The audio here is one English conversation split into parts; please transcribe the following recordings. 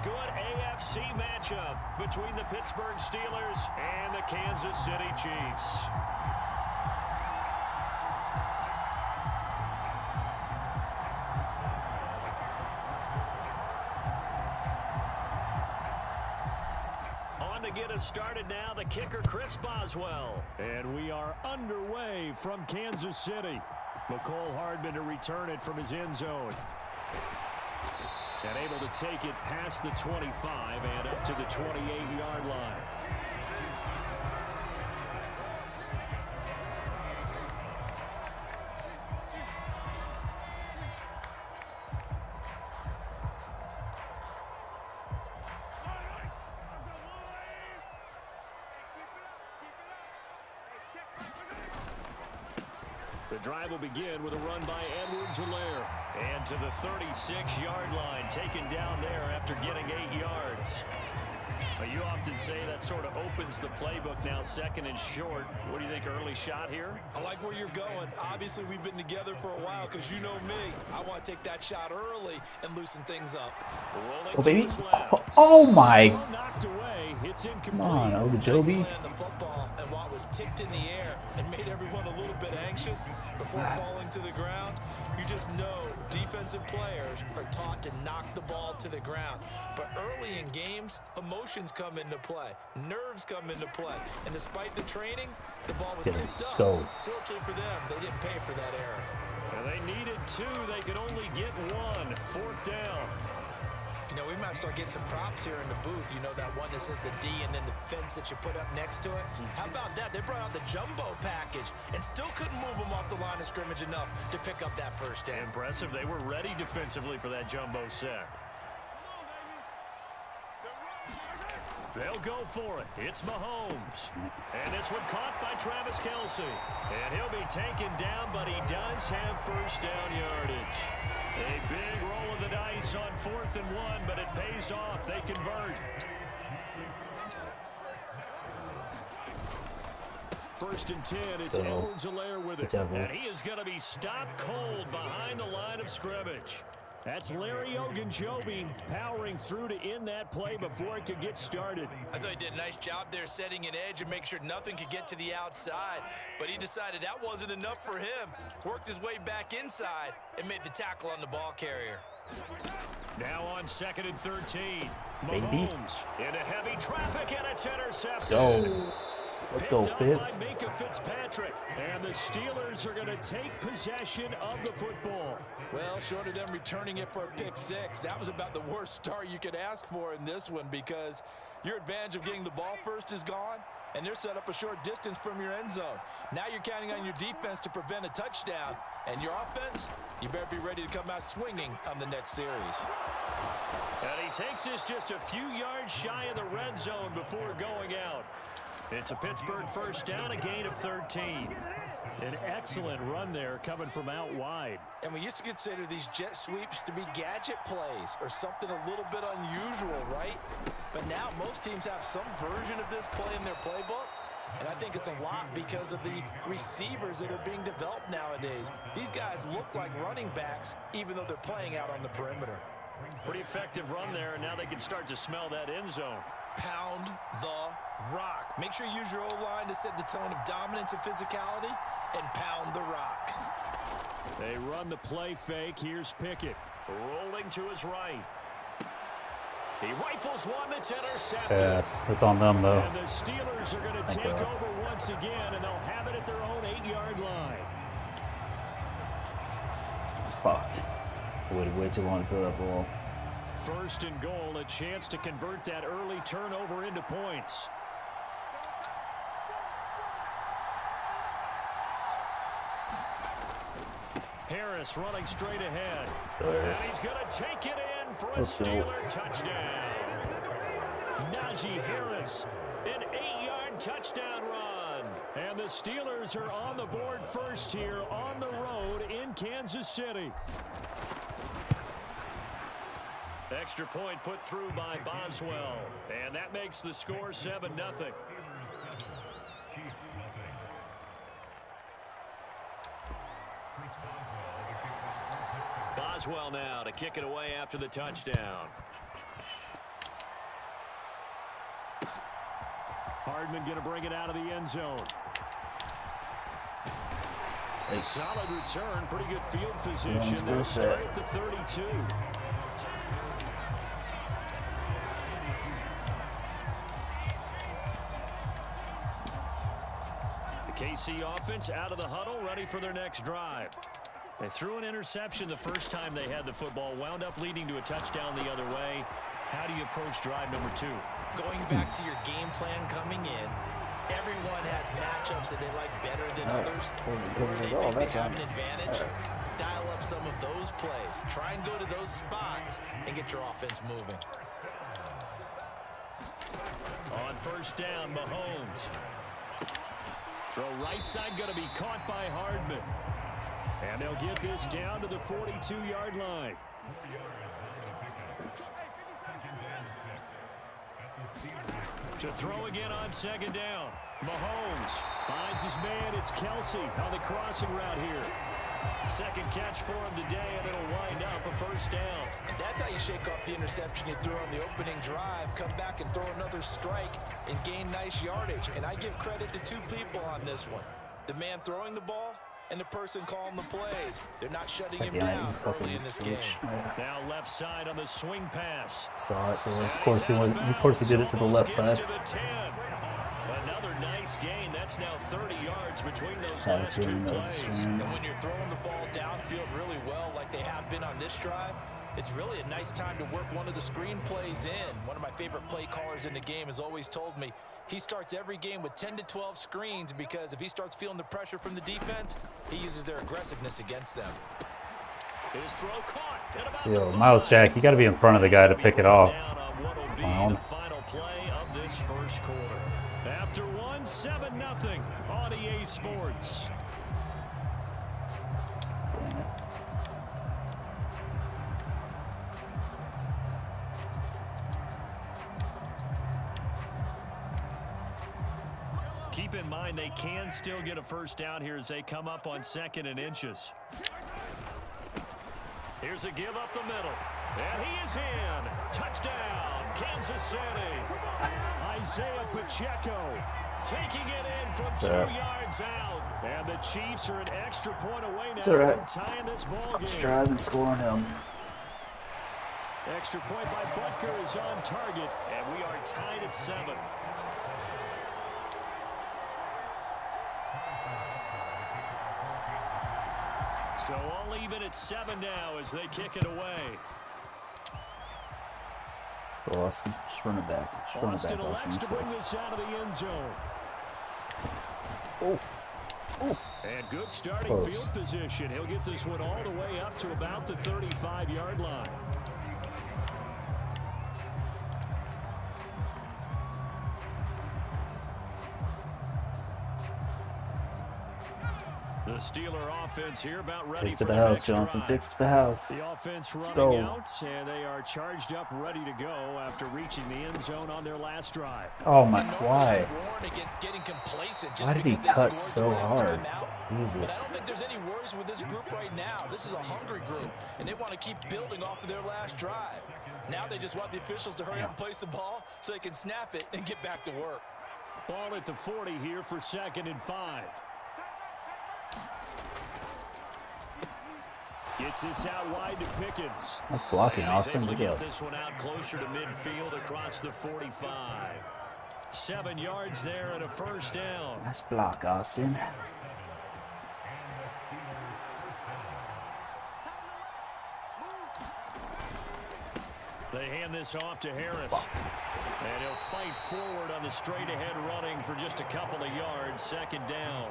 good AFC matchup between the Pittsburgh Steelers and the Kansas City Chiefs. On to get us started now, the kicker, Chris Boswell. And we are underway from Kansas City. McCole Hardman to return it from his end zone. And able to take it past the 25 and up to the 28-yard line. The drive will begin with a run by Edwards-Helaire. And to the 36-yard line, taken down there after getting 8 yards. You often say that sort of opens the playbook now, second and short. What do you think, early shot here? I like where you're going. Obviously, we've been together for a while because you know me. I want to take that shot early and loosen things up. Oh, baby. Oh, my. Come on, Ogunjobi. The football and Watt was tipped in the air and made everyone a little bit anxious before falling to the ground. You just know defensive players are taught to knock the ball to the ground. But early in games, emotions come into play. Nerves come into play. And despite the training, the ball was tipped up. Fortunately for them, they didn't pay for that error. Well, they needed 2. They could only get 1. 4th down. You know, we might start getting some props here in the booth. You know, that one that says the D and then the fence that you put up next to it? How about that? They brought out the jumbo package and still couldn't move them off the line of scrimmage enough to pick up that first down. Impressive. They were ready defensively for that jumbo set. They'll go for it. It's Mahomes. And this one caught by Travis Kelce. And he'll be taken down, but he does have first down yardage. A big roll of the dice on 4th and 1, but it pays off. They convert. First and 10, it's Edwards-Helaire with it. And he is going to be stopped cold behind the line of scrimmage. That's Larry Ogunjobi powering through to end that play before it could get started. I thought he did a nice job there setting an edge and make sure nothing could get to the outside. But he decided that wasn't enough for him. Worked his way back inside and made the tackle on the ball carrier. Now on 2nd and 13. Mahomes into heavy traffic and it's intercepted. Let's go. Let's go, Fitz. Mika Fitzpatrick. And the Steelers are going to take possession of the football. Well, short of them returning it for a pick 6, that was about the worst start you could ask for in this one because your advantage of getting the ball first is gone, and they're set up a short distance from your end zone. Now you're counting on your defense to prevent a touchdown, and your offense, you better be ready to come out swinging on the next series. And he takes this just a few yards shy of the red zone before going out. It's a Pittsburgh first down, a gain of 13. An excellent run there coming from out wide. And we used to consider these jet sweeps to be gadget plays or something a little bit unusual, right? But now most teams have some version of this play in their playbook. And I think it's a lot because of the receivers that are being developed nowadays. These guys look like running backs even though they're playing out on the perimeter. Pretty effective run there, and now they can start to smell that end zone. Pound the rock. Make sure you use your O-line to set the tone of dominance and physicality, and pound the rock. They run the play fake. Here's Pickett rolling to his right. He rifles one that's intercepted. Yeah, it's on them, though. And the Steelers are going to take over once again, and they'll have it at their own 8-yard line. Fuck. I waited way too long to throw that ball. First and goal, a chance to convert that early turnover into points. Harris running straight ahead. And he's going to take it in for a Steeler touchdown. Najee Harris, an 8-yard touchdown run. And the Steelers are on the board first here on the road in Kansas City. Extra point put through by Boswell. And that makes the score 7-0. Boswell now to kick it away after the touchdown. Hardman going to bring it out of the end zone. Nice. Solid return, pretty good field position. They'll start at the 32. The KC offense out of the huddle, ready for their next drive. They threw an interception the first time they had the football, wound up leading to a touchdown the other way. How do you approach drive number 2? Going back to your game plan coming in, everyone has matchups that they like better than others. Where they think they have an advantage, dial up some of those plays. Try and go to those spots and get your offense moving. On first down, Mahomes. Throw right side, going to be caught by Hardman. And they'll get this down to the 42-yard line. To throw again on second down. Mahomes finds his man. It's Kelsey on the crossing route here. Second catch for him today, and it'll wind up a first down. And that's how you shake off the interception you threw on the opening drive. Come back and throw another strike and gain nice yardage. And I give credit to two people on this one. The man throwing the ball and the person calling the plays. They're not shutting him down early in this game. Now left side on the swing pass. Saw it. Of course he did it to the left side. To the 10. Another nice gain. That's now 30 yards between those last two plays. And when you're throwing the ball downfield really well like they have been on this drive, it's really a nice time to work one of the screen plays in. One of my favorite play callers in the game has always told me he starts every game with 10 to 12 screens because if he starts feeling the pressure from the defense, he uses their aggressiveness against them. His throw caught. Yo, Miles Jack, you got to be in front of the guy to pick it off. The final play of this first quarter. After 7-0 on EA Sports. Keep in mind they can still get a first down here as they come up on 2nd and inches. Here's a give up the middle. And he is in. Touchdown, Kansas City. Isaiah Pacheco taking it in from 2 yards out. And the Chiefs are an extra point away now from tying this ball game. Just driving, scoring him. Extra point by Butker is on target. And we are tied at 7. So all even at 7 now as they kick it away. Let's go, Austin. Just run it back. Just run it back, Austin. To bring this out of the end zone. Oof. Oof. And good starting field position. He'll get this one all the way up to about the 35-yard line. The Steeler offense here about ready for the house, Johnson. Take it to the house. The offense running out, and they are charged up, ready to go after reaching the end zone on their last drive. Oh my! Why? Why did he cut so hard? Jesus. But I don't think there's any worries with this group right now. This is a hungry group, and they want to keep building off of their last drive. Now they just want the officials to hurry up and place the ball so they can snap it and get back to work. Ball at the 40 here for 2nd and 5. Gets this out wide to Pickens. That's blocking, Austin. Look at this one out closer to midfield across the 45. 7 yards there and a first down. Nice block, Austin. They hand this off to Harris. And he'll fight forward on the straight-ahead running for just a couple of yards. 2nd down.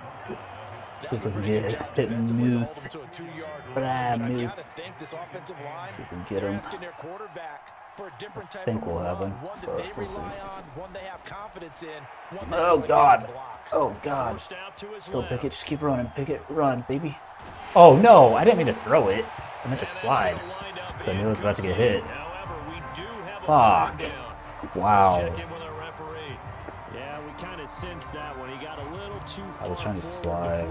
See if we can get it and move. Move. See if we can get him. I think we'll have him, but we'll see. Oh, God. Oh, God. Still Pickett. Just keep running. Pickett, run, baby. Oh, no. I didn't mean to throw it. I meant to slide. Because I knew I was about to get hit. Fuck. Wow. Sense that when he got a little too far. I was trying to slide.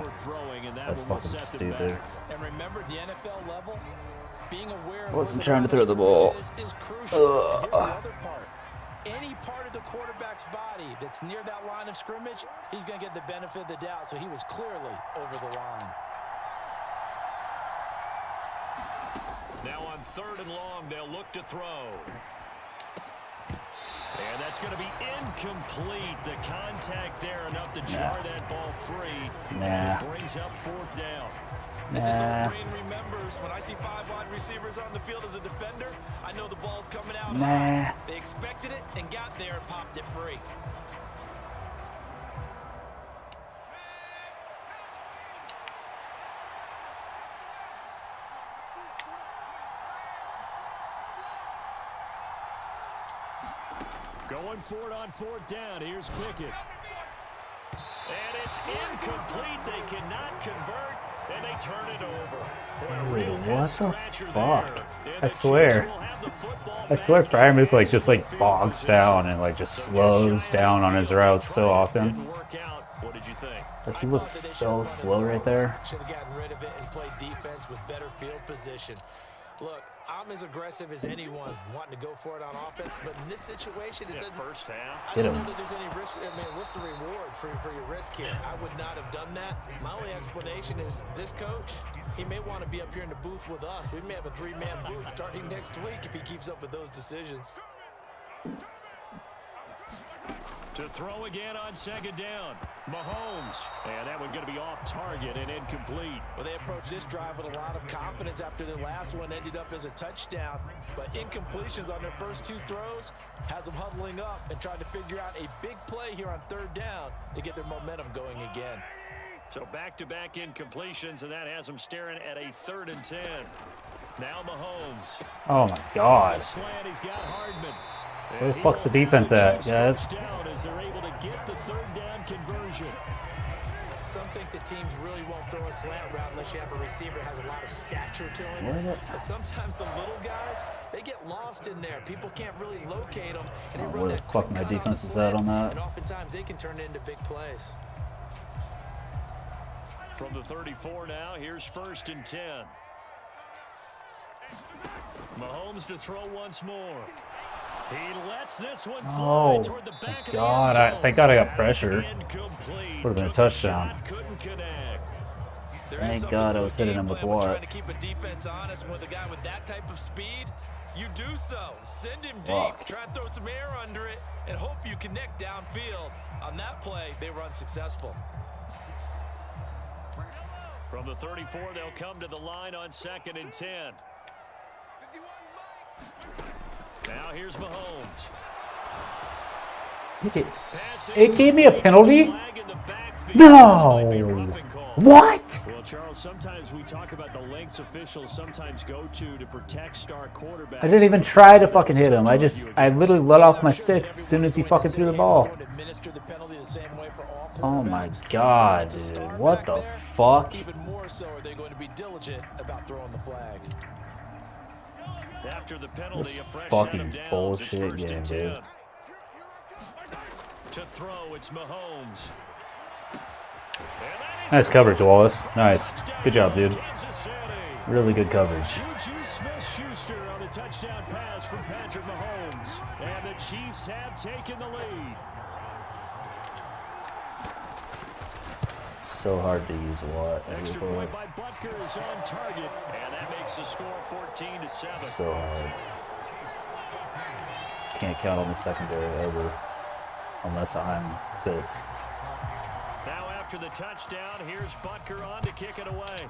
That's fucking stupid. And remember, the NFL level, being aware I wasn't trying to throw the ball. is crucial. Here's the other part. any part of the quarterback's body that's near that line of scrimmage, he's going to get the benefit of the doubt. So he was clearly over the line. Now on 3rd and long, they'll look to throw. And that's going to be incomplete. The contact there enough to jar that ball free. Nah. Brings up 4th down. This is what Brain remembers. When I see 5 wide receivers on the field as a defender, I know the ball's coming out high. They expected it and got there and popped it free. Going for it on 4th down. Here's Pickett. And it's incomplete. They cannot convert, and they turn it over. What the fuck? I swear. I swear Freiermuth like just like bogs down and like just slows down on his routes so often. What did you think? Like he looks so slow right there. Should have gotten rid of it and played defense with better field position. Look, I'm as aggressive as anyone wanting to go for it on offense, but in this situation, it doesn't. First half. I don't know that there's any risk. I mean, what's the reward for your risk here? I would not have done that. My only explanation is this coach, he may want to be up here in the booth with us. We may have a 3-man booth starting next week if he keeps up with those decisions. To throw again on 2nd down. Mahomes. And that one going to be off target and incomplete. Well, they approached this drive with a lot of confidence after their last one ended up as a touchdown. But incompletions on their first 2 throws has them huddling up and trying to figure out a big play here on 3rd down to get their momentum going again. So back-to-back incompletions, and that has them staring at a 3rd and 10. Now Mahomes. Oh my God. Slant, he's got Hardman. Where the fuck's the defense at, guys? As they're able to get the 3rd down conversion. Some think the teams really won't throw a slant route unless you have a receiver that has a lot of stature to him. But sometimes the little guys, they get lost in there. People can't really locate them. And they run where the that fuck my defense is at on that? And oftentimes they can turn it into big plays. From the 34 now, here's 1st and 10. Mahomes to throw once more. He lets this one fly toward the back of the God, end zone. thank God I got pressure. Would have been a touchdown. Thank God I was hitting him with Watt. Trying to keep a defense honest with a guy with that type of speed, you do so. Send him deep. Try and throw some air under it and hope you connect downfield. On that play, they were unsuccessful. From the 34, they'll come to the line on 2nd and 10. Now here's Mahomes. It gave me a penalty? No! What? Well, Charles, sometimes we talk about the lengths officials sometimes go to protect star quarterbacks. I didn't even try to fucking hit him. I literally let off my sticks as soon as he fucking threw the ball. Oh my God, dude. What the fuck? Even more so are they going to be diligent about throwing the flag. After the penalty, This a fresh fucking set of downs, bullshit it's 1st game, and dude. 10. To throw, it's Mahomes. Nice coverage, Wallace. Nice. Good job, dude. Really good coverage. Juju Smith-Schuster on the touchdown pass from Patrick Mahomes. And the Chiefs have taken the lead. It's so hard to use Watt. Extra point by Butker is on target, and that makes the score 14-7. So hard. Can't count on the secondary ever, unless I'm Fitz. Now after the touchdown, here's Butker on to kick it away.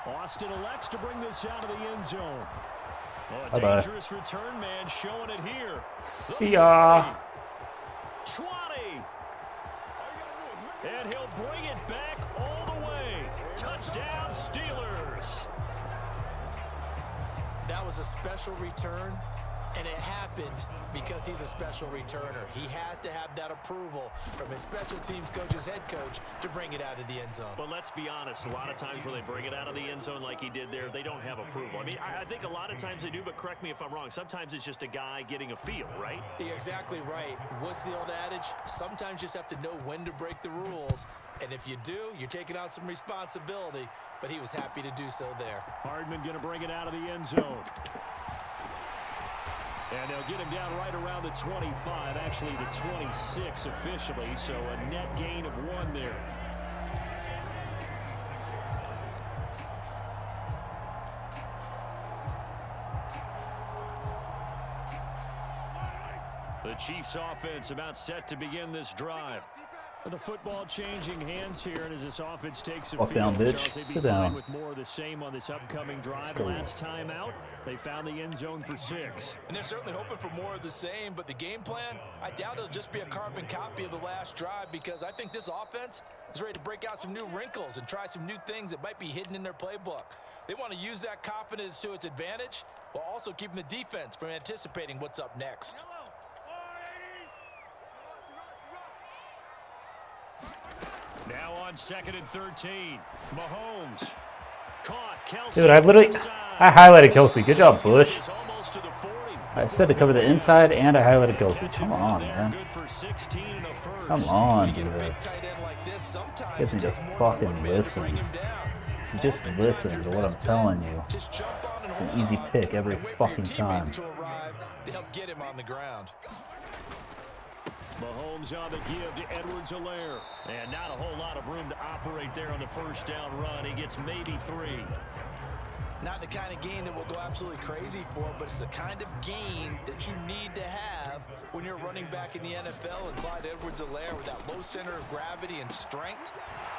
Austin elects to bring this out of the end zone. Oh, a dangerous return man showing it here. See ya. 20. And he'll bring it back all the way. Touchdown, Steelers. That was a special return, and it happened because he's a special returner. He has to have that approval from his special teams coach's head coach to bring it out of the end zone. But let's be honest, a lot of times where they bring it out of the end zone like he did there, they don't have approval. I mean, I think a lot of times they do, but correct me if I'm wrong. Sometimes it's just a guy getting a feel, right? You're exactly right. What's the old adage? Sometimes you just have to know when to break the rules. And if you do, you're taking on some responsibility. But he was happy to do so there. Hardman going to bring it out of the end zone. And they'll get him down right around the 25, actually the 26 officially, so a net gain of 1 there. The Chiefs offense about set to begin this drive. The football changing hands here, and as this offense takes a Walk down, bitch. Charles, Sit down. with more of the same on this upcoming drive. Last time out, they found the end zone for 6. And they're certainly hoping for more of the same, but the game plan, I doubt it'll just be a carbon copy of the last drive, because I think this offense is ready to break out some new wrinkles and try some new things that might be hidden in their playbook. They want to use that confidence to its advantage while also keeping the defense from anticipating what's up next. Now on 2nd and 13. Mahomes. Caught. Kelsey. Dude, I highlighted Kelsey. Good job, Bush. I said to cover the inside, and I highlighted Kelsey. Come on, man. Come on, dudes. You guys need to fucking listen. Just listen to what I'm telling you. It's an easy pick every fucking time. Mahomes on the give to Edwards-Helaire. And not a whole lot of room to operate there on the first down run. He gets maybe 3. Not the kind of gain that we'll go absolutely crazy for, but it's the kind of gain that you need to have when you're running back in the NFL. And Clyde Edwards-Helaire with that low center of gravity and strength,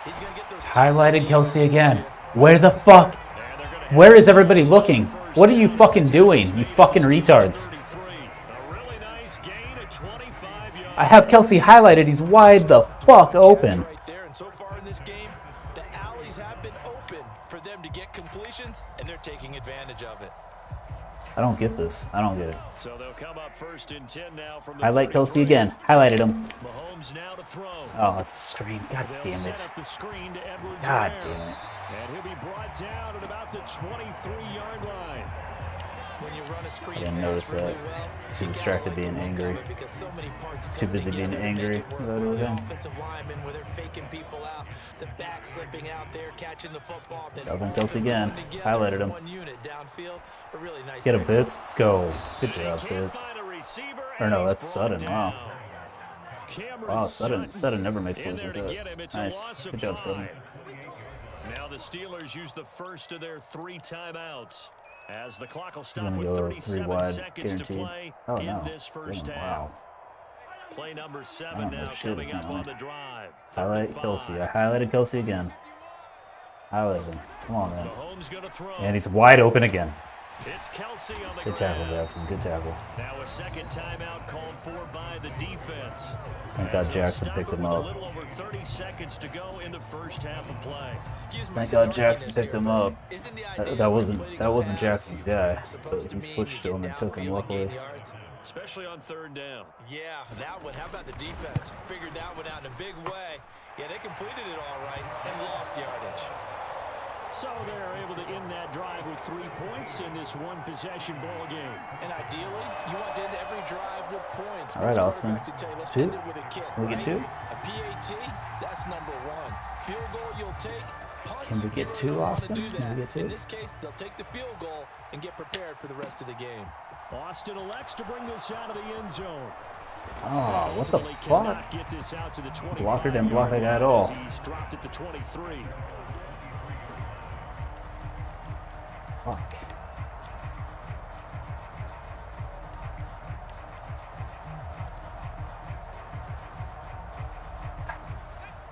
he's going to get those... Highlighted Kelsey again. Where the fuck? Where is everybody looking? What are you fucking doing, you fucking retards? I have Kelsey highlighted. He's wide the fuck open. Right there, and so far in this game, the alleys have been open for them to get completions, and they're taking advantage of it. I don't get this. I don't get it. So they'll come up 1st and 10 now from the Highlight Kelsey again. Highlighted him. Mahomes now to throw. Oh, that's a screen. God damn it. God damn it. And he'll be brought down at about the 23-yard line. When you run a screen, I didn't notice that. It's too distracted being angry. It's too busy being angry about everything. Offensive linemen where they're faking people out, the back slipping out there, catching the football. Calvin Kelsey again. Highlighted him. Get him, Fitz. Let's go. Good job, Fitz. Or no, that's Sutton. Wow. Wow, Sutton never makes plays like that. Nice. Good job, Sutton. Now the Steelers use the first of their 3 timeouts. As the clock will He's stop gonna with go 37 3 wide, seconds to guaranteed. play Oh in no. this first half. Wow. Play number 7 now coming up on the drive. Highlight Kelsey. I highlighted Kelsey again. Highlighted him. Come on, man. Mahomes gonna throw. And he's wide open again. It's Kelsey on the Good tackle, ground. Jackson. Good tackle. Now a second timeout called for by the defense. Thank God Jackson picked him up. A little over 30 seconds to go in the first half of play. Thank God Jackson picked him up. That wasn't Jackson's guy, but he switched to him and took him luckily. Especially on 3rd down. Yeah, that one. How about the defense? Figured that one out in a big way. Yeah, they completed it all right and lost yardage. So they're able to end that drive with 3 points in this one-possession ball game. And ideally, you want to end every drive with points. All right, Austin. 2? Can we get 2? A PAT, that's number 1. Field goal you'll take. Punts, Can we get 2, Austin? Can we get 2? In this case, they'll take the field goal and get prepared for the rest of the game. Austin elects to bring this out of the end zone. Oh, what the fuck? Blocker didn't block that guy at all. He's dropped it to 23. Fuck.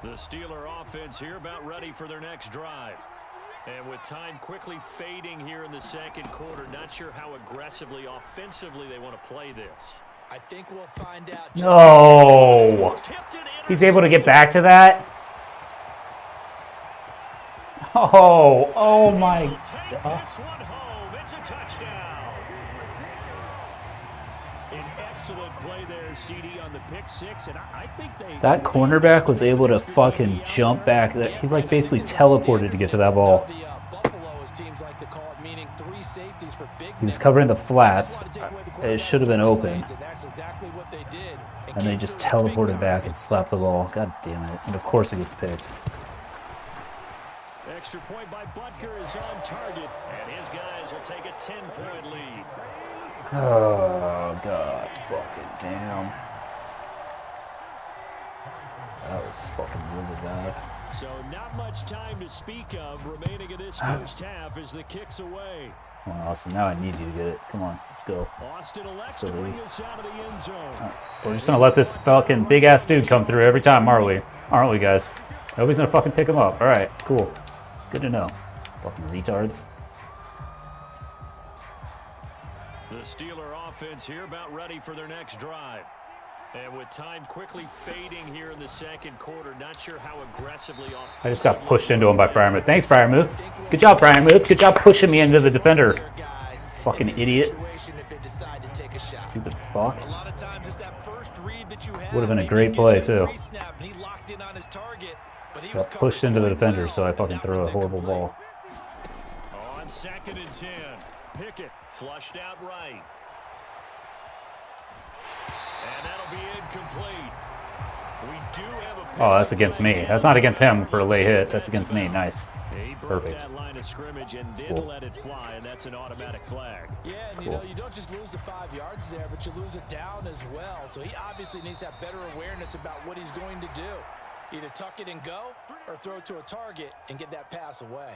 The Steeler offense here about ready for their next drive. And with time quickly fading here in the second quarter, not sure how aggressively, offensively they want to play this. I think we'll find out. No! He's able to get back to that? Oh my God. This one home. It's a touchdown. An excellent play there, CD, on the pick 6, and I think that cornerback was able to fucking jump back. He like basically teleported to get to that ball. He was covering the flats. It should have been open. And they just teleported back and slapped the ball. God damn it. And of course it gets picked. Extra point by Butker is on target, and his guys will take a 10-point lead. Oh. Oh, God. Fucking damn. That was fucking really bad. So not much time to speak of remaining in this first half as the kick's away. Come on, Austin. Now I need you to get it. Come on. Let's go. Austin elects to bring us out of the end zone. We're just going to let this fucking big-ass dude come through every time, aren't we? Aren't we, guys? Nobody's going to fucking pick him up. All right, cool. Good to know. Fucking retards. The Steeler offense here about ready for their next drive. And with time quickly fading here in the second quarter, not sure how aggressively I just got pushed into him by Fryermuth. Thanks, Fryermuth. Good job, Fryermuth. Good job pushing me into the defender. Fucking idiot. Stupid fuck. Would have been a great play, too. Got pushed into the defender, so I fucking threw a horrible ball. On 2nd and 10, Pickett flushed out right. And that'll be incomplete. We do have a that's against me. That's not against him for a late hit. That's against me. Nice. Perfect. That line of scrimmage and did let it fly, and that's an automatic flag. Yeah, and you know, you don't just lose the 5 yards there, but you lose it down as well. So he obviously needs to have better awareness about what he's going to do. Either tuck it and go or throw it to a target and get that pass away.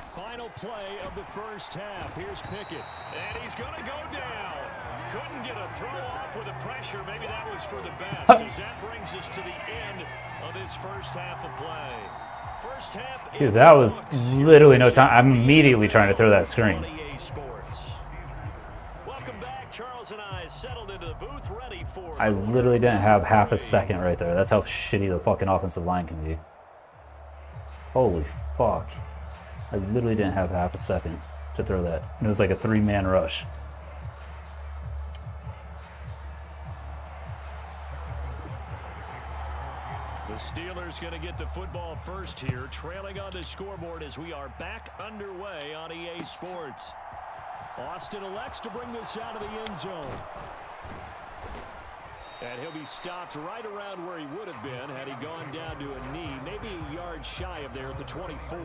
Final play of the first half. Here's Pickett. And he's going to go down. Couldn't get a throw off with the pressure. Maybe that was for the best. As that brings us to the end of this first half of play. First half. Dude, that was literally no time. I'm immediately trying to throw that screen. Welcome back. Charles and I settled into the booth ready for. I literally didn't have half a second right there. That's how shitty the fucking offensive line can be. Holy fuck. I literally didn't have half a second to throw that. And it was like a 3-man rush. The Steelers going to get the football first here, trailing on the scoreboard as we are back underway on EA Sports. Austin elects to bring this out of the end zone. And he'll be stopped right around where he would have been had he gone down to a knee, maybe a yard shy of there at the 24.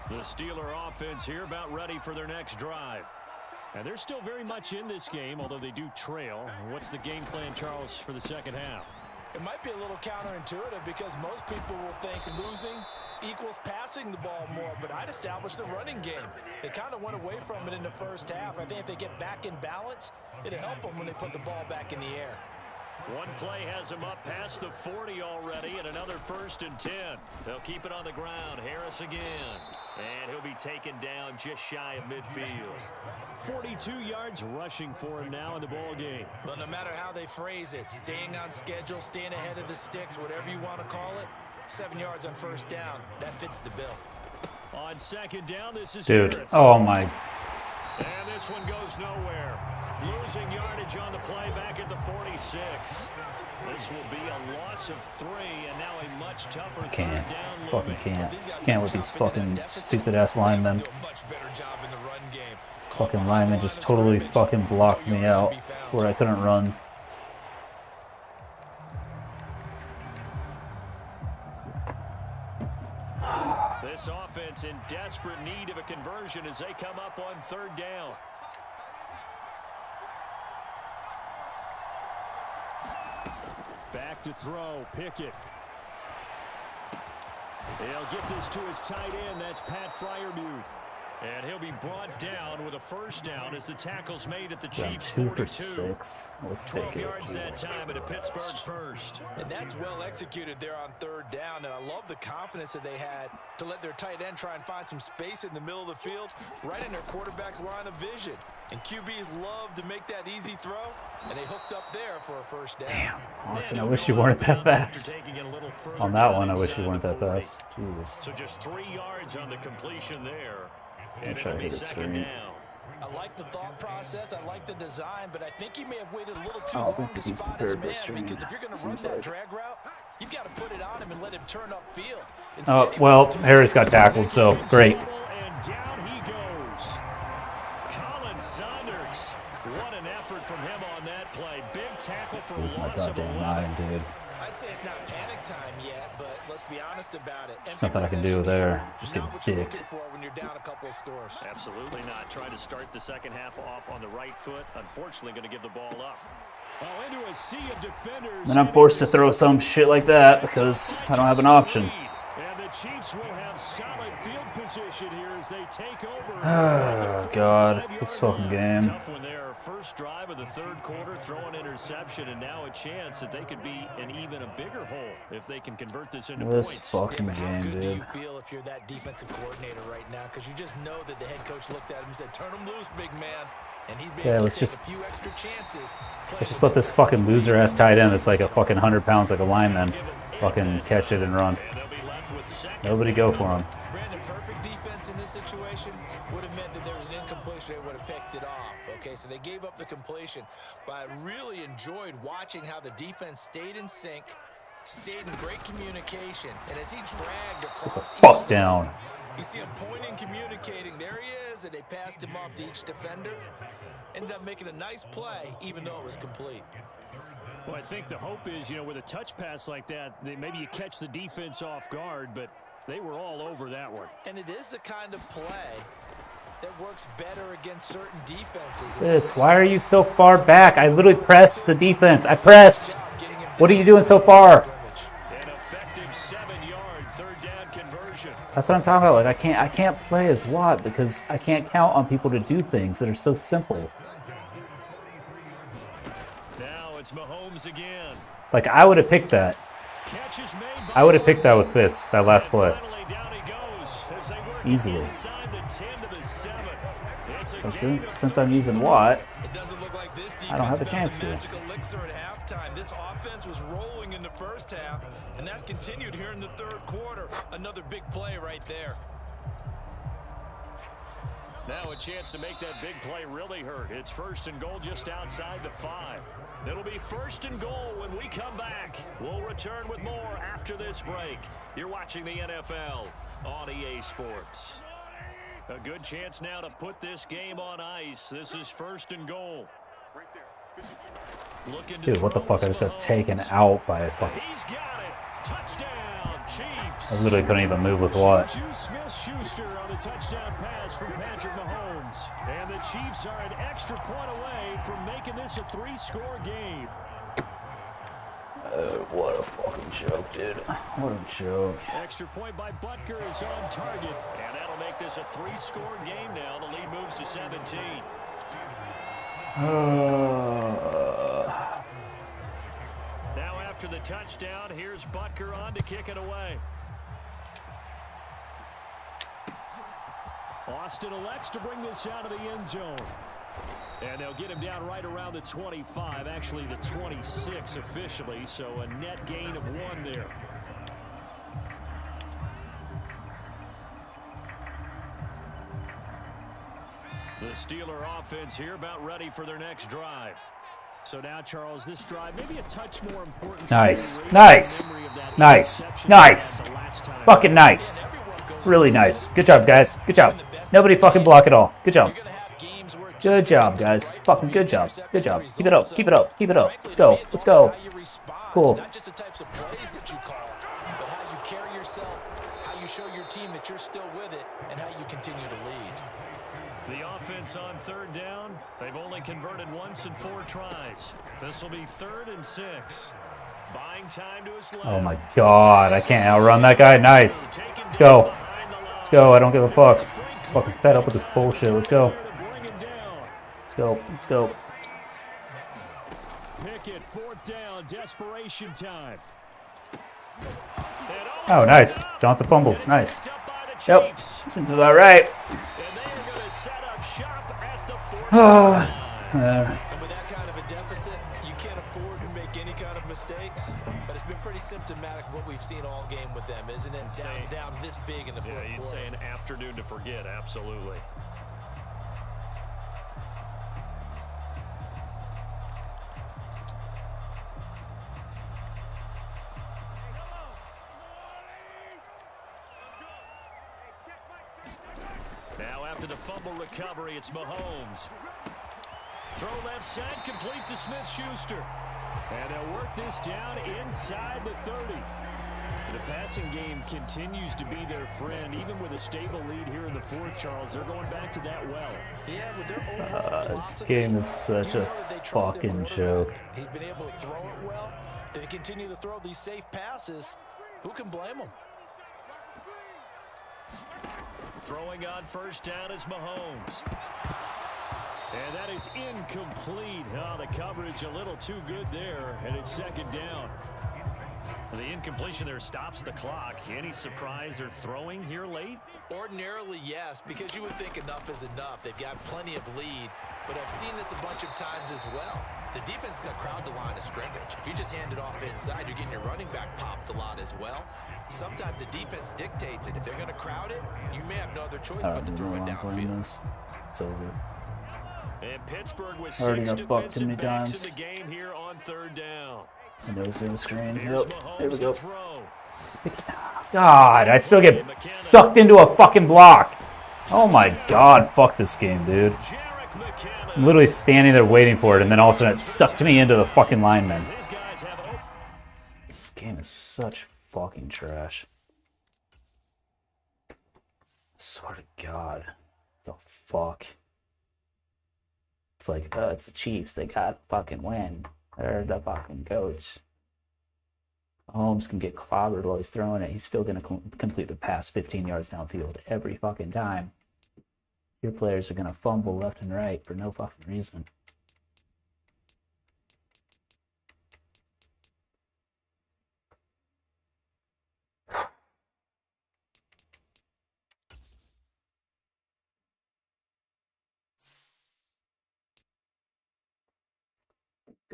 The Steeler offense here about ready for their next drive. And they're still very much in this game, although they do trail. What's the game plan, Charles, for the second half? It might be a little counterintuitive because most people will think losing equals passing the ball more, but I'd establish the running game. They kind of went away from it in the first half. I think if they get back in balance, it'll help them when they put the ball back in the air. One play has him up past the 40 already, and another 1st and 10. They'll keep it on the ground. Harris again. And he'll be taken down just shy of midfield. 42 yards rushing for him now in the ball game. Well, no matter how they phrase it, staying on schedule, staying ahead of the sticks, whatever you want to call it, 7 yards on 1st down. That fits the bill. On 2nd down, this is Dude, Harris. oh my. And this one goes nowhere. Losing yardage on the play back at the 46. This will be a loss of 3, and now a much tougher Can't. 3rd down. Fucking can't. Can't with these fucking stupid-ass linemen. Fucking linemen just totally fucking blocked me out where I couldn't run. This offense in desperate need of a conversion as they come up on 3rd down. Back to throw, Pickett. He'll get this to his tight end. That's Pat Fryermuth. And he'll be brought down with a 1st down as the tackle's made at the Chiefs' 2 42. for 6. 12 yards that time at a Pittsburgh 1st. And that's well executed there on 3rd down. And I love the confidence that they had to let their tight end try and find some space in the middle of the field, right in their quarterback's line of vision. And QBs love to make that easy throw, and they hooked up there for a 1st down. Damn, Austin, I wish you weren't that fast. On that one, I wish you weren't that fast. Jesus. So just 3 yards on the completion there. I'm trying to hit a screen. I like the thought process. I like the design, but I think he may have waited a little too I long don't think to he's spot his prepared for a man. screen. Because if you're going to run that drag route, you've got to put it on him and let him turn upfield. Oh, well, Harris got tackled, so great. And down he goes. Collins Saunders. What an effort from him on that play. Big tackle for Lose my loss of goddamn 11. mind, dude. I'd say it's not panic time yet, but let's be honest about it. There's nothing I can do there. Just get not what you're looking dicked. for when you're down a couple of scores. Absolutely not. Trying to start the second half off on the right foot. Unfortunately, going to give the ball up. Oh, into a sea of defenders. And I'm forced to throw some shit like that because I don't have an option. And the Chiefs will have solid field position here as they take over. Oh, God. This fucking game. Tough when they're first drive of the third quarter, throw an interception, and now a chance that they could be in even a bigger hole if they can convert this into This points. fucking How game, good do you dude. feel if you're that defensive coordinator right now? Because you just know that the head coach looked at him and said, turn him loose, big man. And he's been Yeah, able let's to take just- a few extra chances. Let's just let this fucking loser ass tight end that's like a fucking 100 pounds like a lineman fucking catch it and run. And they'll be left with second. Nobody go for him. Brandon, perfect defense in this situation would have meant that there was an incompletion. They would have picked it off. Okay, so they gave up the completion. But I really enjoyed watching how the defense stayed in sync, stayed in great communication, and as he dragged Sit the across fuck each down. side, you see him pointing, communicating. There he is, and they passed him off to each defender. Ended up making a nice play, even though it was complete. Well, I think the hope is, you know, with a touch pass like that, maybe you catch the defense off guard, but they were all over that one. And it is the kind of play that works better against certain defenses. Fitz, why are you so far back? I literally pressed the defense. I pressed. What are you doing so far? An effective 7-yard third down conversion. That's what I'm talking about. Like I can't play as Watt because I can't count on people to do things that are so simple. Now it's Mahomes again. Like I would have picked that. Catch is made by I would have picked that with Fitz, that last play. Finally down he goes as they work Easily. inside the 10 to the 7. It's a But gain of since I'm using Watt, It doesn't look like this I don't have a defense chance found to. the magical elixir at halftime. This offense was rolling in the first half, and that's continued here in the third quarter. Another big play right there. Now a chance to make that big play really hurt. It's first and goal just outside the 5. It'll be first and goal when we come back. We'll return with more after this break. You're watching the NFL on EA Sports. A good chance now to put this game on ice. This is first and goal. Looking to dude, what the throw fuck? I just got Mahomes. taken out by a fucking. He's got it. Touchdown, Chiefs. I literally couldn't even move with Watt. Juju Smith-Schuster on the touchdown pass from Patrick Mahomes. And the Chiefs are an extra point away from making this a 3-score game. What a fucking joke, dude. What a joke. Extra point by Butker is on target. And that'll make this a 3-score game now. The lead moves to 17. Now after the touchdown, here's Butker on to kick it away. Austin elects to bring this out of the end zone. And they'll get him down right around the 25, actually the 26 officially, so a net gain of 1 there. The Steeler offense here about ready for their next drive. So now, Charles, this drive maybe a touch more important. Nice. Nice. Nice. Nice. Fucking nice. Really nice. Good job, guys. Good job. Nobody fucking block at all. Good job. Good job, guys. Fucking good job. Good job. Keep it up. Keep it up. Keep it up. Let's go. Let's go. Cool. Not just the types of plays that you call, but how you carry yourself, how you show your team that you're still with it, and how you continue to lead. The offense on third down, they've only converted once in 4 tries. This will be 3rd and 6. Buying time to his left. Oh my god. I can't outrun that guy. Nice. Let's go. Let's go. I don't give a fuck. Fucking fed up with this bullshit. Let's go. Let's go. Let's go. Pickett, 4th down, desperation time. Oh, nice. Johnson fumbles. Nice. Yep. Seems about right. Oh, And with that kind of a deficit, you can't afford to make any kind of mistakes. But it's been pretty symptomatic of what we've seen all game with them, isn't it? Down this big in the fourth you'd quarter. say an afternoon to forget, absolutely. Now after the fumble recovery, it's Mahomes. Throw left side, complete to Smith-Schuster. And they'll work this down inside the 30. The passing game continues to be their friend, even with a stable lead here in the fourth, Charles. They're going back to that well. Yeah, with their overall this game is such a fucking joke. He's been able to throw it well. They continue to throw these safe passes. Who can blame them? Throwing on first down is Mahomes. And that is incomplete. Oh, the coverage a little too good there, and it's second down. The incompletion there stops the clock. Any surprise they're throwing here late? Ordinarily, yes, because you would think enough is enough. They've got plenty of lead, but I've seen this a bunch of times as well. The defense is going to crowd the line of scrimmage. If you just hand it off inside, you're getting your running back popped a lot as well. Sometimes the defense dictates it. If they're going to crowd it, you may have no other choice but to throw it downfield. It's over. And Pittsburgh with Already 6 got fucked too defensive many backs times. in the game here on third down. I know it's in the screen. Here's Yep. There we Mahomes go. to throw. God, I still get sucked into a fucking block. Oh my god, fuck this game, dude. Jarek McKinnon. I'm literally standing there waiting for it, and then all of a sudden it sucked me into the fucking lineman. His guys have it. This game is such fucking trash. I swear to God. The fuck? It's like, it's the Chiefs. They gotta fucking win. They're the fucking coach. Holmes can get clobbered while he's throwing it. He's still going to complete the pass 15 yards downfield every fucking time. Your players are going to fumble left and right for no fucking reason.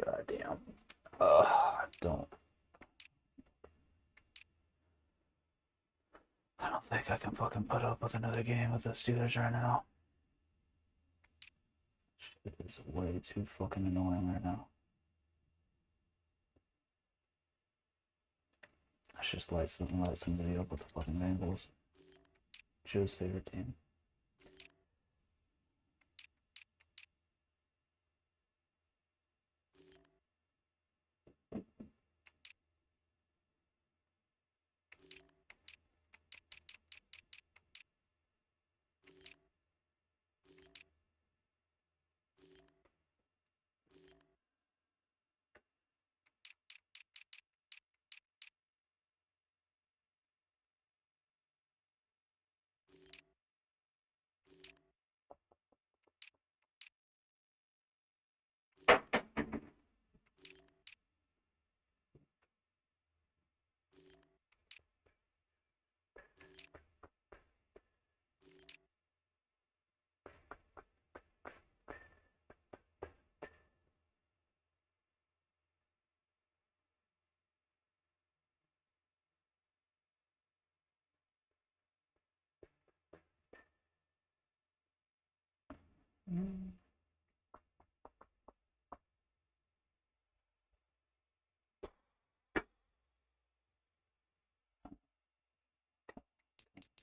Goddamn. I don't think I can fucking put up with another game with the Steelers right now. Shit is way too fucking annoying right now. I should just light somebody up with the fucking Bengals. Joe's favorite team.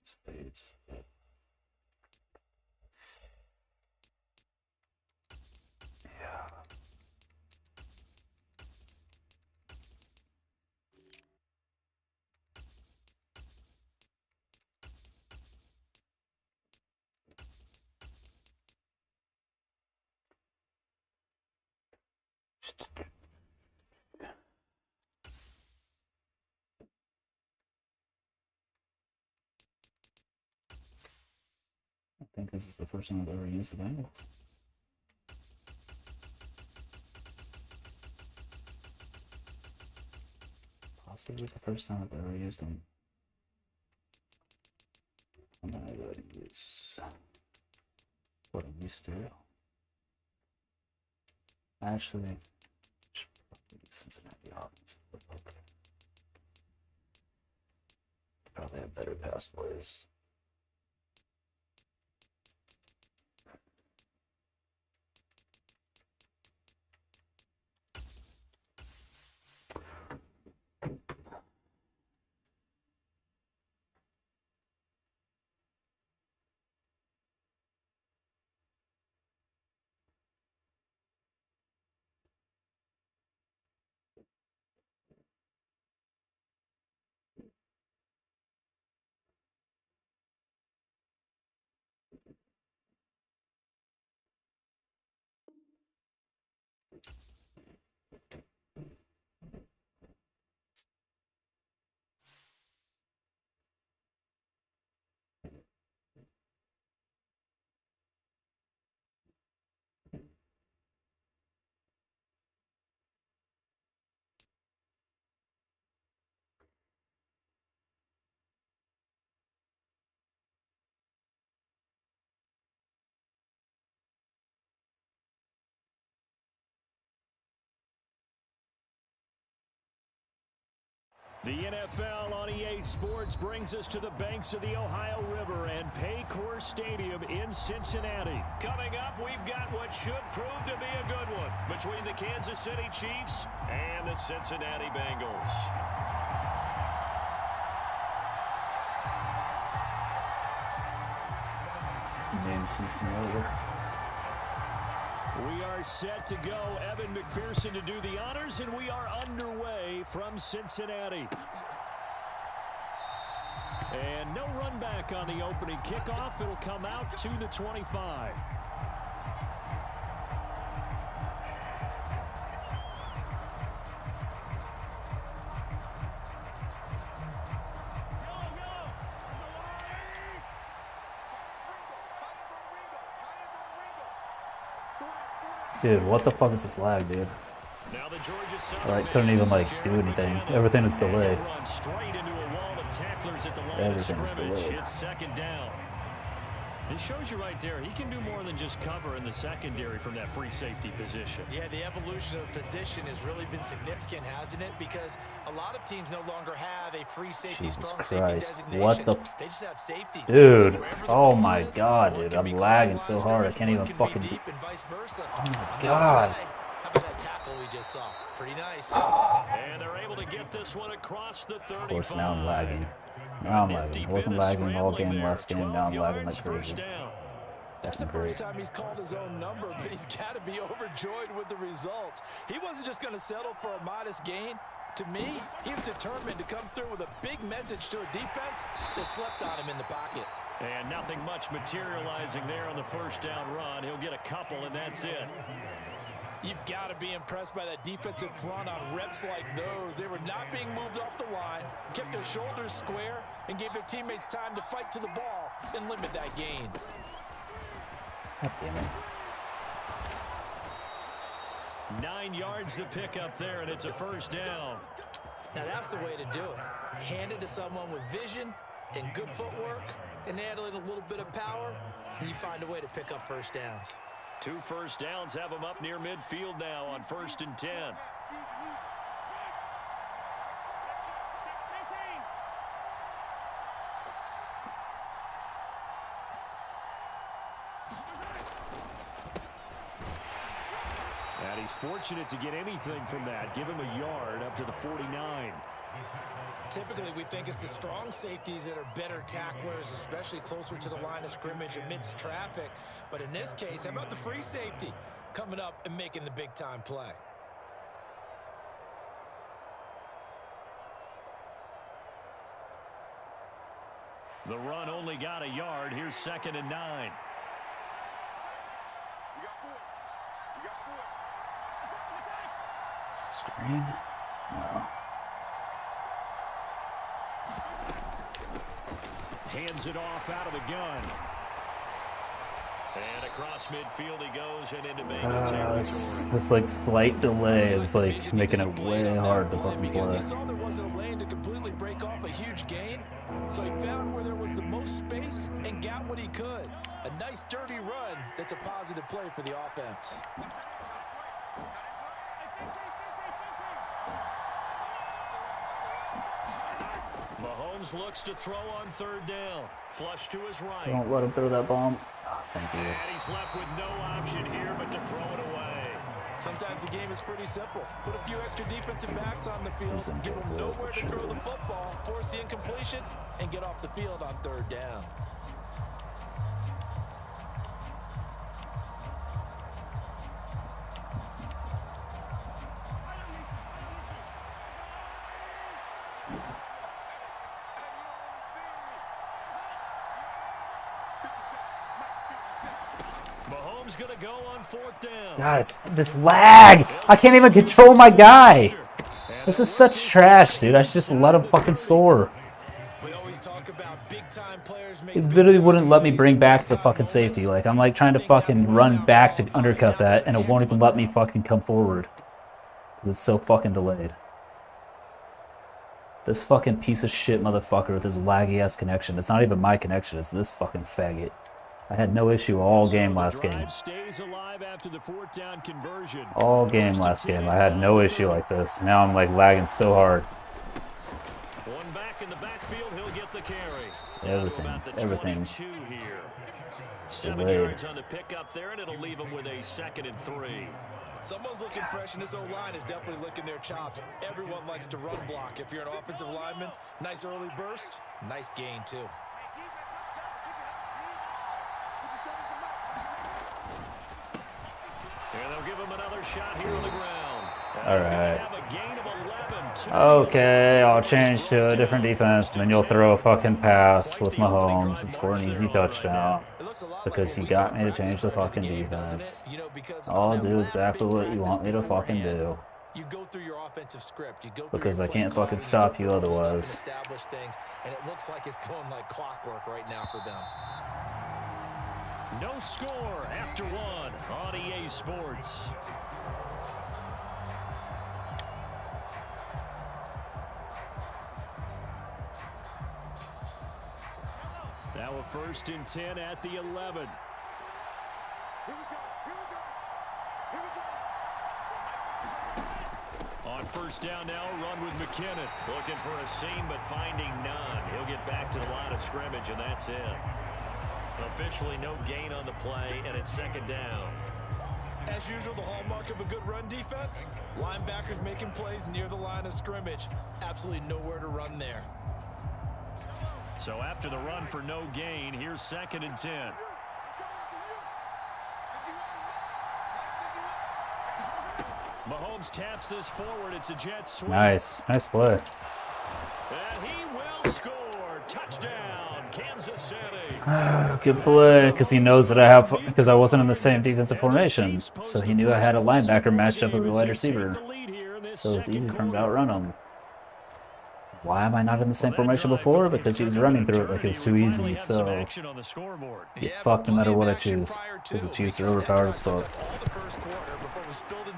Spades. Yeah. I think this is the first time I've ever used the Bengals. Possibly the first time I've ever used them. I'm gonna go ahead and use what I'm used to. Actually, should probably use Cincinnati offense. Okay. Probably have better pass plays. The NFL on EA Sports brings us to the banks of the Ohio River and Paycor Stadium in Cincinnati. Coming up, we've got what should prove to be a good one between the Kansas City Chiefs and the Cincinnati Bengals. Name Cincinnati. We are set to go. Evan McPherson to do the honors, and we are underway from Cincinnati. And no run back on the opening kickoff. It'll come out to the 25. Dude, what the fuck is this lag, dude? Now the Georgia I couldn't even like do anything. Everything is delayed. Everything's delayed. It's second down. It shows you right there, he can do more than just cover in the secondary from that free safety position. Yeah, the evolution of the position has really been significant, hasn't it? Because a lot of teams no longer have a free safety, Jesus strong Christ. safety designation. What the... They just have safeties. Dude. Oh my god, dude. I'm lagging so hard. I can't even fucking... Oh my god. How about that tackle we just saw? Pretty nice. And they're able to get this one across the 35. Of course, now I'm lagging. Now I'm lagging. I wasn't lagging all game last game. Now I'm lagging like crazy. That's the first time he's called his own number, but he's got to be overjoyed with the results. He wasn't just going to settle for a modest gain. To me, he was determined to come through with a big message to a defense that slept on him in the pocket. And nothing much materializing there on the first down run. He'll get a couple, and that's it. You've got to be impressed by that defensive front on reps like those. They were not being moved off the line, kept their shoulders square, and gave their teammates time to fight to the ball and limit that gain. God damn it. 9 yards to pick up there, and it's a first down. Now that's the way to do it. Hand it to someone with vision and good footwork, and add in a little bit of power, and you find a way to pick up first downs. 2 first downs have them up near midfield now on 1st and 10. And he's fortunate to get anything from that. Give him a yard up to the 49. Typically, we think it's the strong safeties that are better tacklers, especially closer to the line of scrimmage amidst traffic. But in this case, how about the free safety coming up and making the big-time play? The run only got a yard. Here's 2nd and 9. It's a screen? No. Hands it off out of the gun. And across midfield he goes and into Bengals territory. This like slight delay is like making it way hard to fucking because play. he saw there wasn't a lane to completely break off a huge gain, so he found where there was the most space and got what he could. A nice dirty run that's a positive play for the offense. Mahomes looks to throw on 3rd down. Flush to his right. Don't let him throw that bomb. Oh, thank you. And he's left with no option here but to throw it away. Sometimes the game is pretty simple. Put a few extra defensive backs on the field, give them nowhere to throw the football, force the incompletion, and get off the field on 3rd down. Mahomes gonna go on 4th down. Guys, this lag! I can't even control my guy! This is such trash, dude. I should just let him fucking score. We always talk about big-time players make It literally wouldn't let me bring back the fucking safety. Like, I'm like trying to fucking run back to undercut that, and it won't even let me fucking come forward. Because it's so fucking delayed. This fucking piece of shit motherfucker with his laggy-ass connection. It's not even my connection, it's this fucking faggot. I had no issue all game last game. All game last game. I had no issue like this. Now I'm like lagging so hard. One back in the backfield, he'll get the carry. Everything. Here. 7 yards on the pickup there, and it'll leave him with a 2nd and 3. Someone's looking fresh, and this O-line is definitely licking their chops. Everyone likes to run block. If you're an offensive lineman, nice early burst, nice gain too. And they'll give him another shot here on the ground. All right. Okay, I'll change to a different defense, and then you'll throw a fucking pass with Mahomes and score an easy touchdown. Because you got me to change the fucking defense. I'll do exactly what you want me to fucking do. You go through your offensive script. You go because I can't fucking stop you otherwise. Establish things, and it looks like it's going like clockwork right now for them. No score after 1 on EA Sports. Now a 1st and 10 at the 11. On 1st down now, run with McKinnon. Looking for a seam, but finding none. He'll get back to the line of scrimmage, and that's it. Officially no gain on the play, and it's 2nd down. As usual, the hallmark of a good run defense, linebackers making plays near the line of scrimmage. Absolutely nowhere to run there. So after the run for no gain, here's 2nd and 10. Mahomes taps this forward. It's a jet sweep. Nice play. And he will score. Touchdown, Kansas City. Good play, because he knows that because I wasn't in the same defensive formation. So he knew I had a linebacker matched up with a wide receiver. So it's easy for him to outrun him. Why am I not in the same formation before? Because he was running through it like it was too easy. So get fucked no matter what I choose. Because the Chiefs are overpowered as fuck.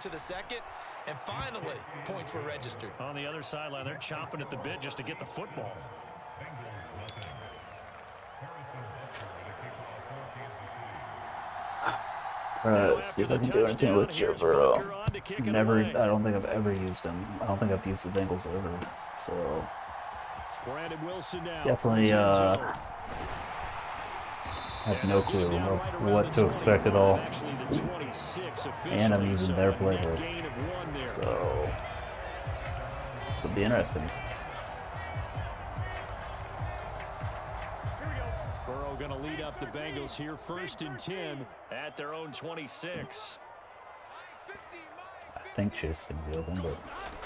To the 2nd, and finally, points were registered. On the other sideline, they're chomping at the bit just to get the football. Alright, let's see if I can do anything with Joe Burrow. I don't think I've ever used him. I don't think I've used the Bengals ever. So, definitely, I have no clue of what to expect at all. And I'm using their playbook. So, this will be interesting. Burrow going to lead up the Bengals here, 1st and 10 at their own 26. I think Chase is going to be open, but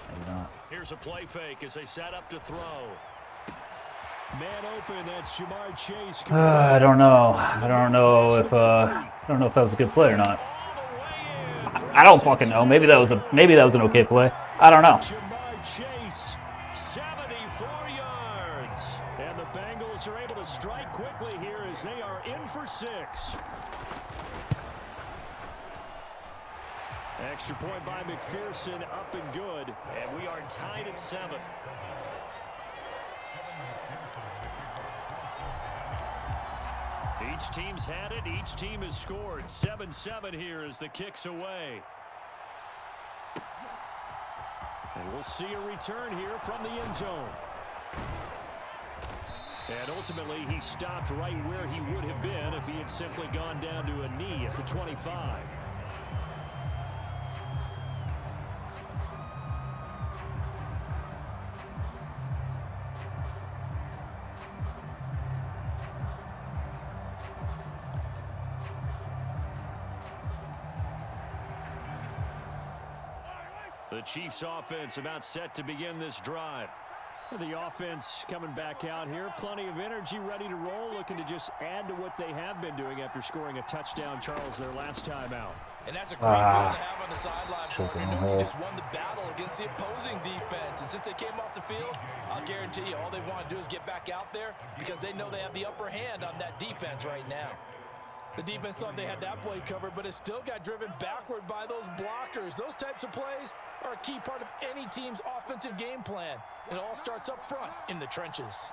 maybe not. Here's a play fake as they set up to throw. Man open, that's Jamar Chase. I don't know. I don't know if that was a good play or not. I don't fucking know. Maybe that was an okay play. I don't know. Jamar Chase, 74 yards. And the Bengals are able to strike quickly here as they are in for 6. Extra point by McPherson, up and good. And we are tied at 7. Each team's had it. Each team has scored. 7-7 here as the kick's away. And we'll see a return here from the end zone. And ultimately, he stopped right where he would have been if he had simply gone down to a knee at the 25. The Chiefs offense about set to begin this drive. The offense coming back out here. Plenty of energy, ready to roll, looking to just add to what they have been doing after scoring a touchdown, Charles, their last time out. And that's a great feeling to have on the sideline. They just won the battle against the opposing defense. And since they came off the field, I'll guarantee you all they want to do is get back out there because they know they have the upper hand on that defense right now. The defense thought they had that play covered, but it still got driven backward by those blockers. Those types of plays are a key part of any team's offensive game plan. It all starts up front in the trenches.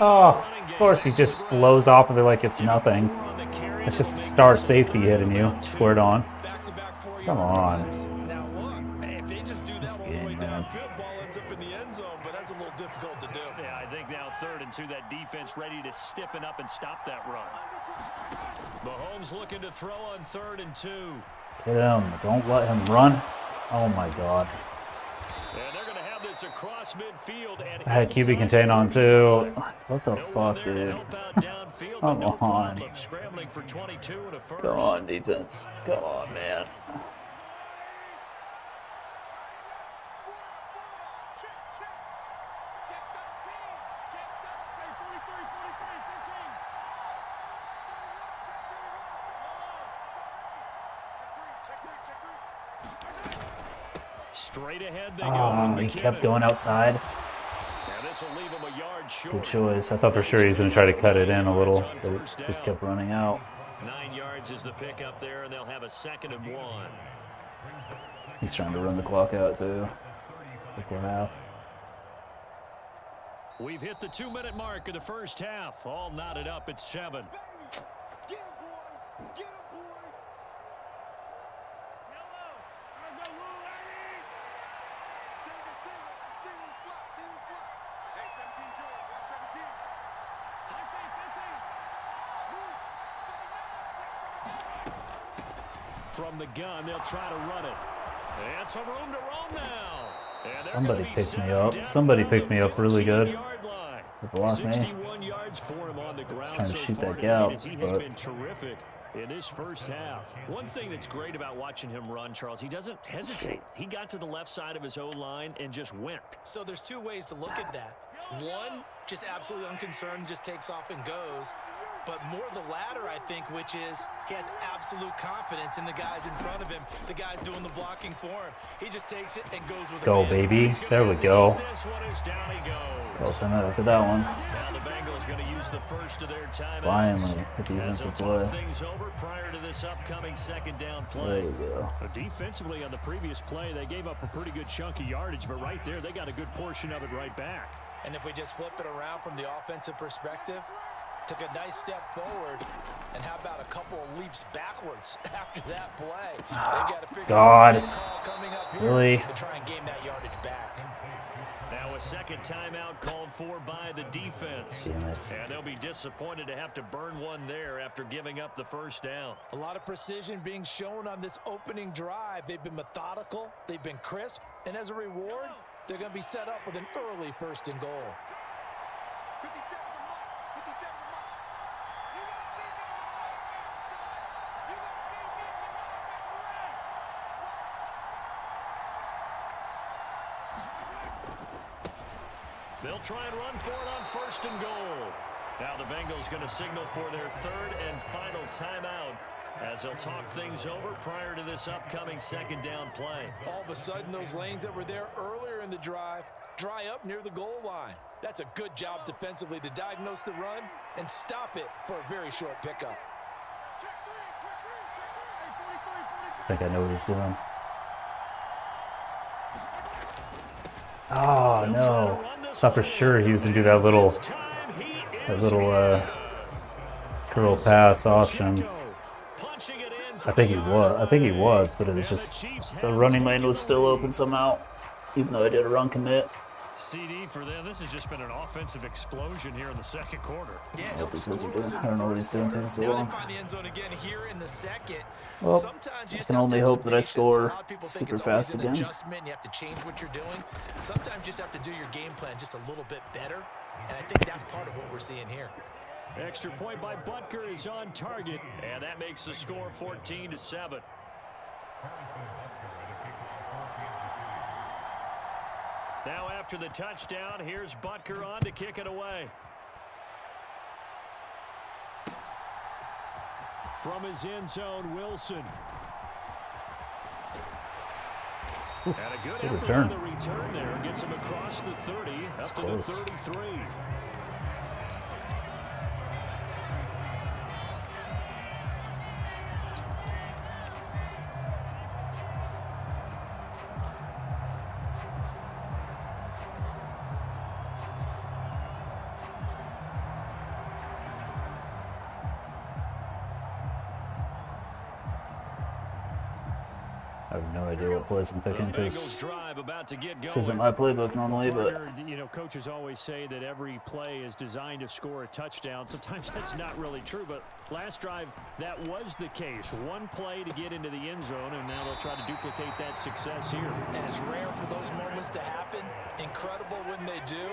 Oh, of course he just blows off of it like it's nothing. It's just star safety hitting you, squared on. Come on. this all the way game, man. downfield, ball ends up in the end zone, but that's a little difficult to do. Yeah, I think now 3rd and 2, that defense ready to stiffen up and stop that run. Mahomes looking to throw on 3rd and 2. Get him. Don't let him run. Oh, my God. And they're going to have this across midfield. And I had QB contain on, too. What the fuck, dude? Come on. Scrambling for 22 and a first. Go on, defense. Go on, man. Straight ahead they go. Oh, he kept going outside. Now this will leave him a yard short. Good choice. I thought for sure he was going to try to cut it in a little, but it just kept running out. 9 yards is the pick up there, and they'll have a 2nd and 1. He's trying to run the clock out, too. Like we're half. We've hit the 2-minute mark of the first half. All knotted up at 7. From the gun, they'll try to run it. And some room to roam now. Somebody picked me up. Somebody picked me up really good. They blocked me. 61 yards for him on the ground. Just trying to shoot that tonight gap, as he has been terrific in this first half. One thing that's great about watching him run, Charles, he doesn't hesitate. He got to the left side of his O-line and just went. So there's 2 ways to look at that. One, just absolutely unconcerned, just takes off and goes. But more the latter, I think, which is he has absolute confidence in the guys in front of him, the guys doing the blocking for him. He just takes it and goes with it. Let's go, baby. There we go. This one is down he goes. Call timeout after that one. Now the Bengals going to use the first of their timeouts. Finally, hit the defensive play. Things over prior to this upcoming 2nd down play. There you go. Defensively on the previous play, they gave up a pretty good chunk of yardage, but right there, they got a good portion of it right back. And if we just flip it around from the offensive perspective, took a nice step forward, and how about a couple of leaps backwards after that play? They've got a God. call coming up here Really? to try and gain that yardage back. Now a 2nd timeout called for by the defense. Damn it. And they'll be disappointed to have to burn one there after giving up the first down. A lot of precision being shown on this opening drive. They've been methodical, they've been crisp, and as a reward, they're going to be set up with an early 1st and goal. They'll try and run for it on 1st and goal. Now the Bengals going to signal for their 3rd and final timeout as they'll talk things over prior to this upcoming 2nd down play. All of a sudden, those lanes that were there earlier in the drive dry up near the goal line. That's a good job defensively to diagnose the run and stop it for a very short pickup. I think I know what he's doing. Oh, no. I thought for sure he was going to do that little curl pass option. I think he was, but it was just the running lane was still open somehow, even though I did a run commit. CD for them. This has just been an offensive explosion here in the 2nd quarter. Yeah, I don't know what he's doing taking so long. find the end zone again here in the 2nd. Well, I can only hope that I score super fast again. You have to change what you're doing. Sometimes you just have to do your game plan just a little bit better, and I think that's part of what we're seeing here. Extra point by Butker is on target, and that makes the score 14-7. Now after the touchdown, here's Butker on to kick it away. From his end zone, Wilson. And a good effort return. on the return there. Gets him across the 30, up to the 33. I have no idea what plays I'm picking because drive about to get this going. isn't my playbook normally, but You know, coaches always say that every play is designed to score a touchdown. Sometimes that's not really true, but last drive that was the case. One play to get into the end zone, and now they'll try to duplicate that success here. And it's rare for those moments to happen. Incredible when they do.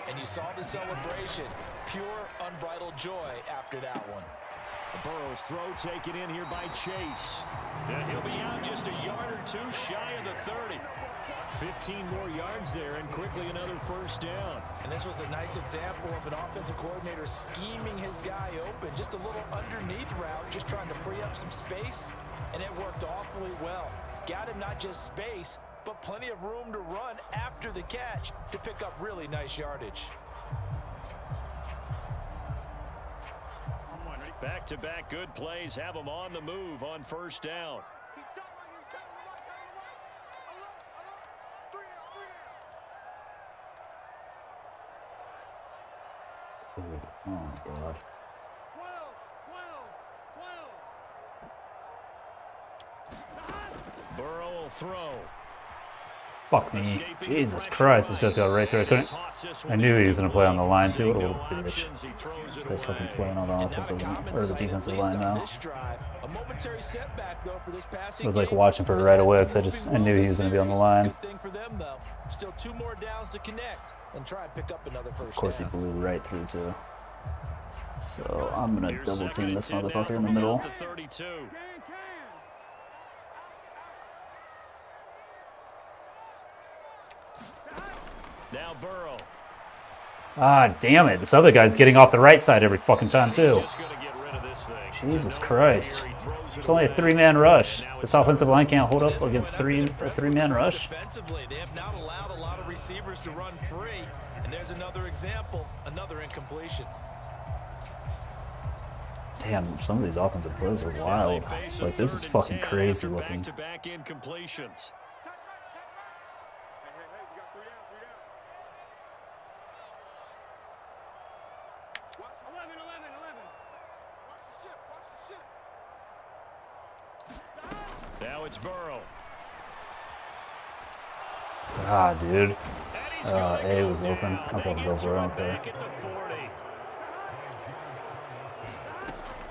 And you saw the celebration. Pure, unbridled joy after that one. Burrow's throw taken in here by Chase. And he'll be out just a yard or two shy of the 30. 15 more yards there, and quickly another first down. And this was a nice example of an offensive coordinator scheming his guy open. Just a little underneath route, just trying to free up some space, and it worked awfully well. Got him not just space, but plenty of room to run after the catch to pick up really nice yardage. Back-to-back good plays have them on the move on first down. oh my god. Burrow will throw. Fuck me. Jesus Christ, this guy's got right there. I knew he was going to play on the line too. What a little bitch. This guy's fucking playing on the offensive line, or the defensive line now. I was like watching for it right away because I knew he was going to be on the line. Still 2 more downs to connect and try and pick up another first. Of course, he blew right through too. So I'm going to double team this motherfucker in the middle. Now Burrow. Ah, damn it. This other guy's getting off the right side every fucking time, too. Jesus Christ. It's only a 3-man rush. This offensive line can't hold up against a 3-man rush. Defensively, they have not allowed a lot of receivers to run free. And there's another example, another incompletion. Damn, some of these offensive plays are wild. Like, this is fucking crazy looking. Back-to-back incompletions. Now it's Burrow. Ah, dude. A was open. I'll probably go for it. Okay.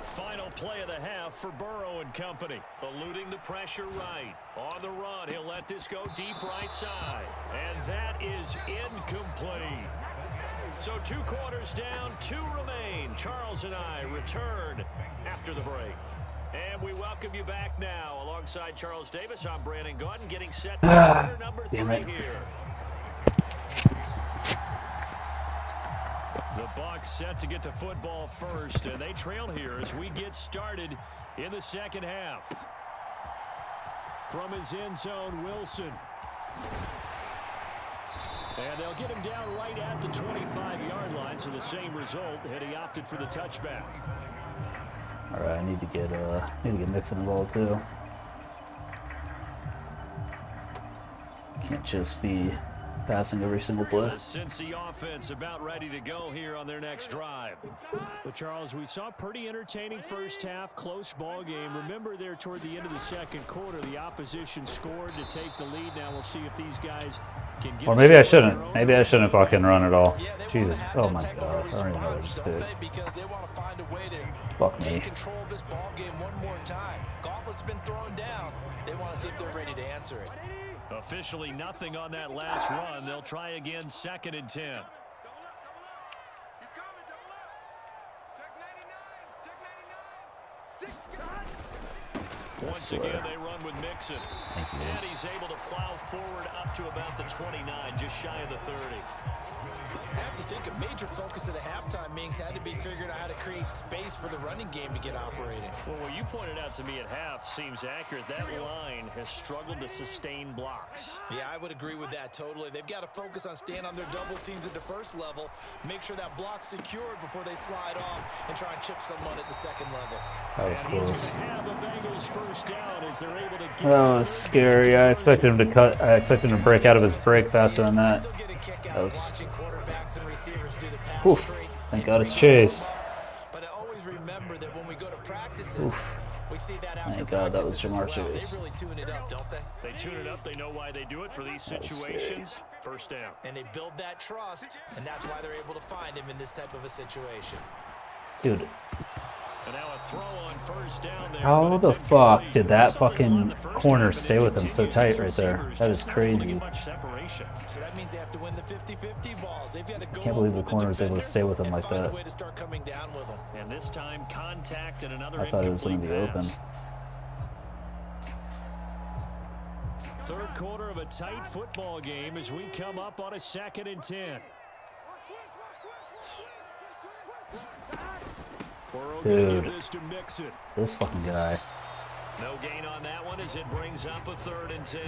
Final play of the half for Burrow and company. Eluding the pressure right. On the run, he'll let this go deep right side. And that is incomplete. So 2 quarters down, 2 remain. Charles and I return after the break. And we welcome you back now. Alongside Charles Davis, I'm Brandon Gordon, getting set for quarter number 3 here. The Bucs set to get the football first, and they trail here as we get started in the second half. From his end zone, Wilson. And they'll get him down right at the 25-yard line, so the same result had he opted for the touchback. All right, I need to get Mixon involved too. Can't just be passing every single play. The Cincy offense about ready to go here on their next drive. Well, Charles, we saw a pretty entertaining first half, close ball game. Remember there toward the end of the second quarter, the opposition scored to take the lead. Now we'll see if these guys can get. Or maybe I shouldn't. Maybe I shouldn't fucking run at all. Jesus. Oh my god. I don't even know what I just did. Fuck me. Control this ball game one more time. Gauntlet's been thrown down. They want to see if they're ready to answer it. Officially nothing on that last run. They'll try again, 2nd and 10. Once again, they run with Mixon. And he's able to plow forward up to about the 29, just shy of the 30. I have to think a major focus at the halftime meetings had to be figuring out how to create space for the running game to get operating. Well, what you pointed out to me at half seems accurate. That line has struggled to sustain blocks. Yeah, I would agree with that totally. They've got to focus on staying on their double teams at the first level, make sure that block's secured before they slide off and try and chip someone at the second level. That was close. That was scary. I expected him to cut. I expected him to break out of his break faster than that. That was. Oof. Thank God it's Chase. But I always remember that when we go to practices, We see that after Thank God that was practices Jamar as well. Chase. They really tune it up, don't they? They tune it up. They know why they do it for these situations. First down. And they build that trust, and that's why they're able to find him in this type of a situation. Dude. And now a throw on first down there, How the fuck did that fucking corner stay with him so tight right there? That is crazy. So that means they have to win the 50-50 balls. They've got to go. I can't believe the corner was able to stay with him like that. Way to start coming down with him. And this time contact and another I thought it was going to be open. Third quarter of a tight football game as we come up on a 2nd and 10. Dude, this fucking guy. No gain on that one as it brings up a 3rd and 10.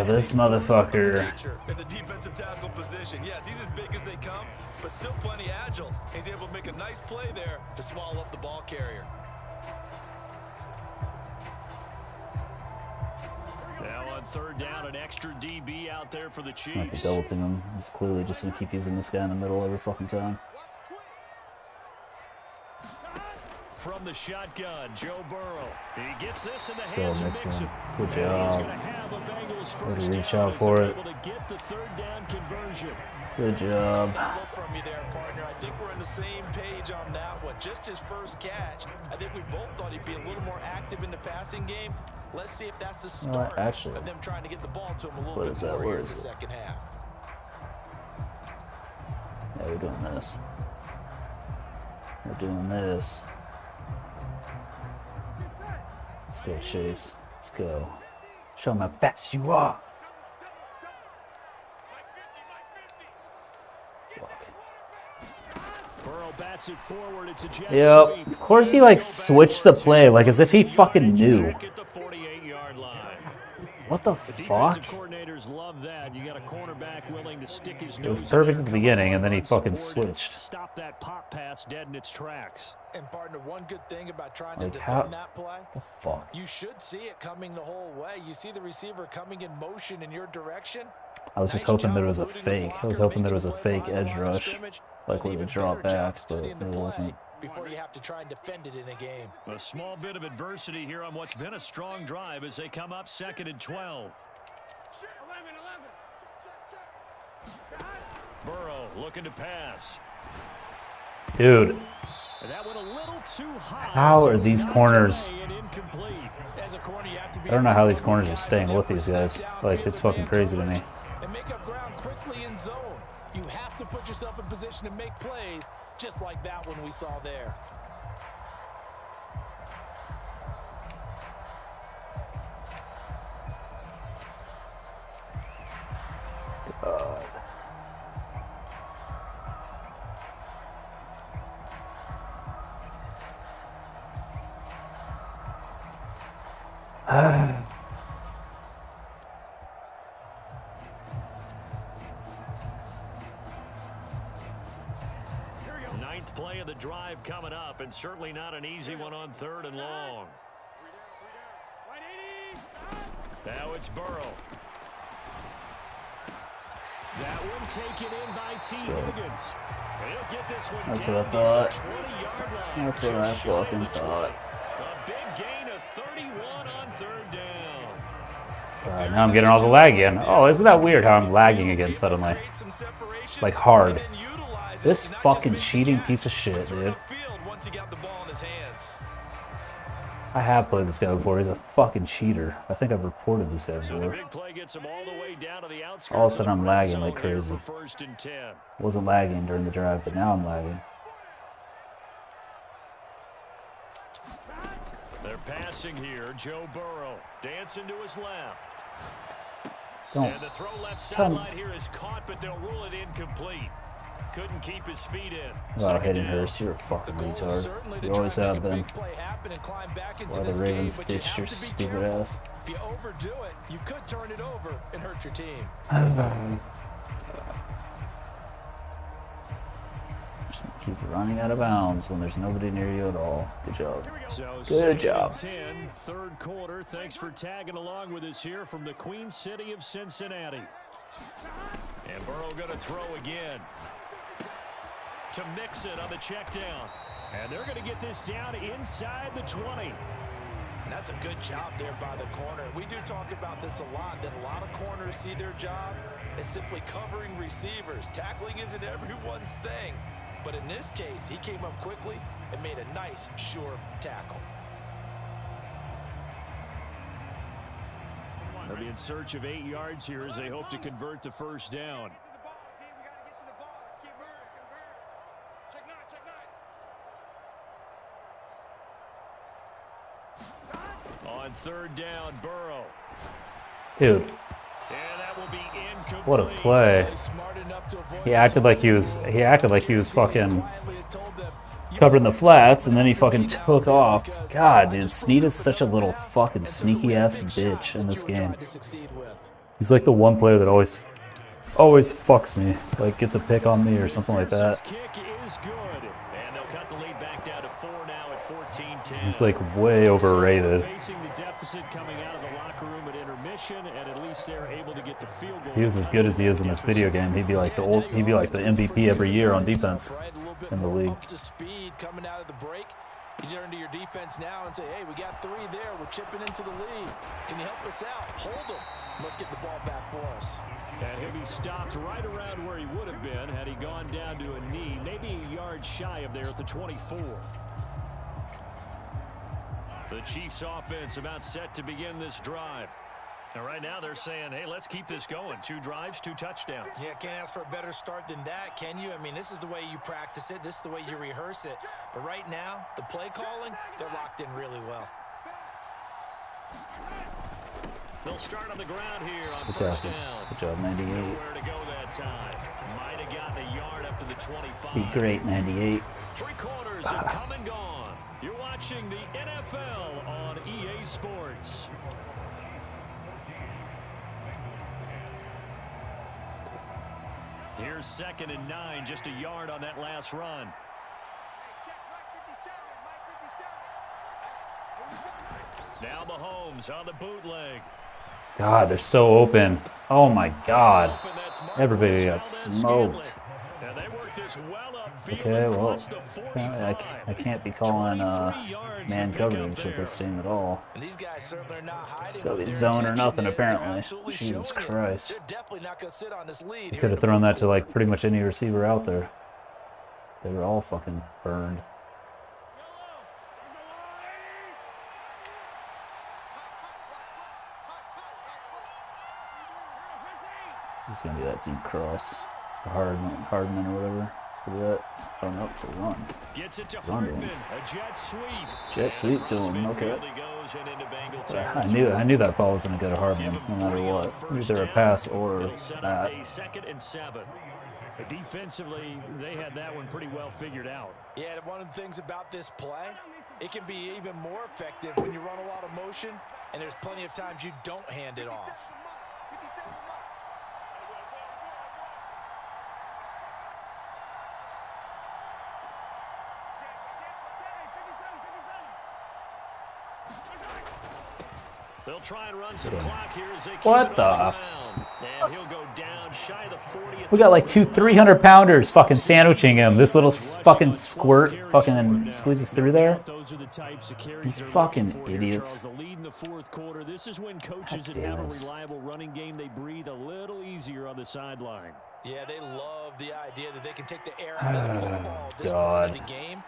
This motherfucker. In the defensive tackle position. Yes, he's as big as they come, but still plenty agile. He's able to make a nice play there to swallow up the ball carrier. Now on 3rd down, an extra DB out there for the I Chiefs. have to double team him. He's clearly just going to keep using this guy in the middle every fucking time. From the shotgun, Joe Burrow. He gets this in the Still hands of Mixon. Mixon. Good And job. he's gonna have a Bengals first Way to reach down out as for they're it. able to get the 3rd down conversion. Good job. Look from you there, partner. I think we're on the same page on that one. Just his first catch. I think we both thought he'd be a little more active in the passing game. Let's see if that's the start actually, of them trying to get the ball to him a little what is bit that? more Where here in is the it? second half. Yeah, we're doing this. We're doing this. Let's go, Chase. Let's go. Show him how fast you are. Fuck. Burrow bats it forward. It's a jet Yep. sweep. Of course he like switched the play, like as if he fucking knew. Back at the 48-yard line. What the fuck? Defensive coordinators love that. You got a cornerback willing to stick his nose. It was in perfect there, at the come beginning, up and then he fucking unsupported. switched. Stop that pop pass dead in its tracks. And partner, one good thing about trying Like to how? defend that play, The fuck? you should see it coming the whole way. You see the receiver coming in motion in your direction. I was just hoping there was a fake. I was hoping there was a fake edge rush, like where they draw back, but it wasn't. Before you have to try and defend it in a game. A small bit of adversity here on what's been a strong drive as they come up 2nd and 12. Burrow looking to pass. Dude, That went a little too high. how are these corners? And incomplete. As a corner, you have to be I don't know how these corners are staying with these guys. Like, it's fucking crazy to me. and make up ground quickly in zone. You have to put yourself in position to make plays, just like that one we saw there. God. Ninth play of the drive coming up, and certainly not an easy one on 3rd and long. Now it's Burrow. That one taken in by T. Higgins. He'll get this one That's down what I thought. to the 20-yard line. That's what I fucking thought. A big gain of 31 on 3rd down. God, now I'm getting all the lag again. Oh, isn't that weird how I'm lagging again suddenly? Like hard. This fucking cheating piece of shit, dude. I have played this guy before. He's a fucking cheater. I think I've reported this guy So the before. big play gets him all the way down to the outskirts. All of a sudden of I'm the red lagging zone like here crazy. for 1st and 10. Wasn't lagging during the drive, but now I'm lagging. They're passing here. Joe Burrow dancing to his left. Don't. And the throw left Come. sideline here is caught, but they'll rule it incomplete. Couldn't keep his feet in. Wow, Second Hayden down. Hurst, you're a fucking retard. You always have been. That's why the Ravens ditched your stupid ass. If you overdo it, you could turn it over and hurt your team. Just keep running out of bounds when there's nobody near you at all. Good job. So Good 2nd job. and 10, 3rd quarter. Thanks for tagging along with us here from the Queen City of Cincinnati. And Burrow going to throw again. To Mixon on the check down. And they're going to get this down inside the 20. And that's a good job there by the corner. We do talk about this a lot, that a lot of corners see their job as simply covering receivers. Tackling isn't everyone's thing. But in this case, he came up quickly and made a nice, sure tackle. They'll be in search of 8 yards here as they hope to convert the first down. On third down, Burrow. Dude. And that will be incomplete. What a play. He acted like he was fucking covering the flats, and then he fucking took off. God, dude, Snead is such a little fucking sneaky ass bitch in this game. He's like the one player that always fucks me, like gets a pick on me or something like that. He's like way overrated. If he was as good as he is in this video game, he'd be like the MVP every year on defense in the league. Up to speed coming out of the break. You turn to your defense now and say, hey, we got 3 there. We're chipping into the lead. Can you help us out? Hold them. Let's get the ball back for us. And he'll be stopped right around where he would have been had he gone down to a knee, maybe a yard shy of there at the 24. The Chiefs offense about set to begin this drive. And right now they're saying, hey, let's keep this going. 2 drives, 2 touchdowns. Yeah, can't ask for a better start than that, can you? I mean, this is the way you practice it. This is the way you rehearse it. But right now, the play calling, they're locked in really well. They'll start on the ground here on Good first job. down. Good job, 98. Nowhere to go that time. Might have gotten a yard up to the 25. Be great, 98. 3 quarters have come and gone. You're watching the NFL on EA Sports. Here's 2nd and 9, just a yard on that last run. Now Mahomes on the bootleg. God, they're so open. Oh my God. Everybody got smoked. Okay, well, I can't be calling man coverage with this team at all. It's got to be zone or nothing, apparently. Jesus Christ. They could have thrown that to, like, pretty much any receiver out there. They were all fucking burned. This is going to be that deep cross. The Hardman or whatever. Look at that. Oh, no, it's a run. Gets it to Run Hardman. A jet sweep. Jet sweep to him. Okay. I knew that ball was going to go to Hardman no matter what. Either a pass or that. 2nd and 7. Defensively, they had that one pretty well figured out. Yeah, one of the things about this play, it can be even more effective when you run a lot of motion, and there's plenty of times you don't hand it off. They'll try and run some clock here as they keep What it the on f- ground. And he'll go down shy of the 40. We got like 2 300-pounders fucking sandwiching him. This little fucking squirt fucking squeezes through there. You fucking idiots. The lead in the 4th quarter. This is when coaches that have a reliable running game, they breathe a little easier on the sideline. Yeah, they love the idea that they can take the air out of the football this part of the game.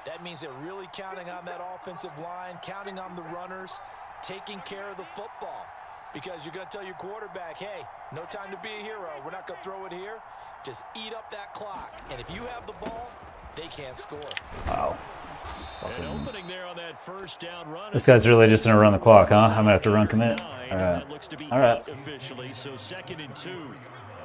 That means they're really counting on that offensive line, counting on the runners, taking care of the football. Because you're going to tell your quarterback, hey, no time to be a hero. We're not going to throw it here. Just eat up that clock. And if you have the ball, they can't score. Wow. An opening there on that first down run. This guy's really just going to run the clock, huh? I'm going to have to run commit. All right. All right. Officially, so 2nd and 2.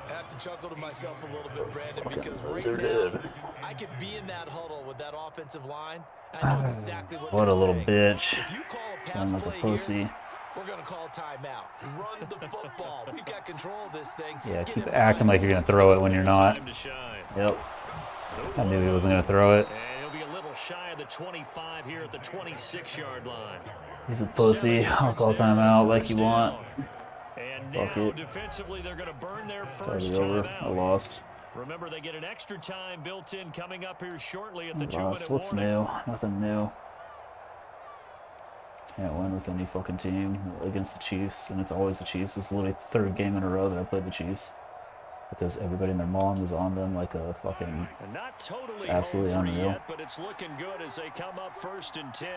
I have to chuckle to myself a little bit, Brandon, because right now, I could be in that huddle with that offensive line. I know exactly what a little bitch. If you call a pass Like a play pussy. here, we're going to call a timeout. Run the football. We've got control of this thing. Yeah, keep acting like you're going to throw it when you're not. Yep. I knew he wasn't going to throw it. And he'll be a little shy of the 25 here at the 26-yard line. He's a pussy. I'll call timeout like you want. And Fuck now it. defensively, they're going to burn their It's first already over. timeout. I lost. Remember, they get an extra time built in coming up here shortly at the 2-minute What's warning. new? Nothing new. Can't win with any fucking team against the Chiefs, and it's always the Chiefs. It's literally the third game in a row that I played the Chiefs because everybody and their mom is on them like a fucking. And not totally it's absolutely unreal. Yet, but it's looking good as they come up 1st and 10.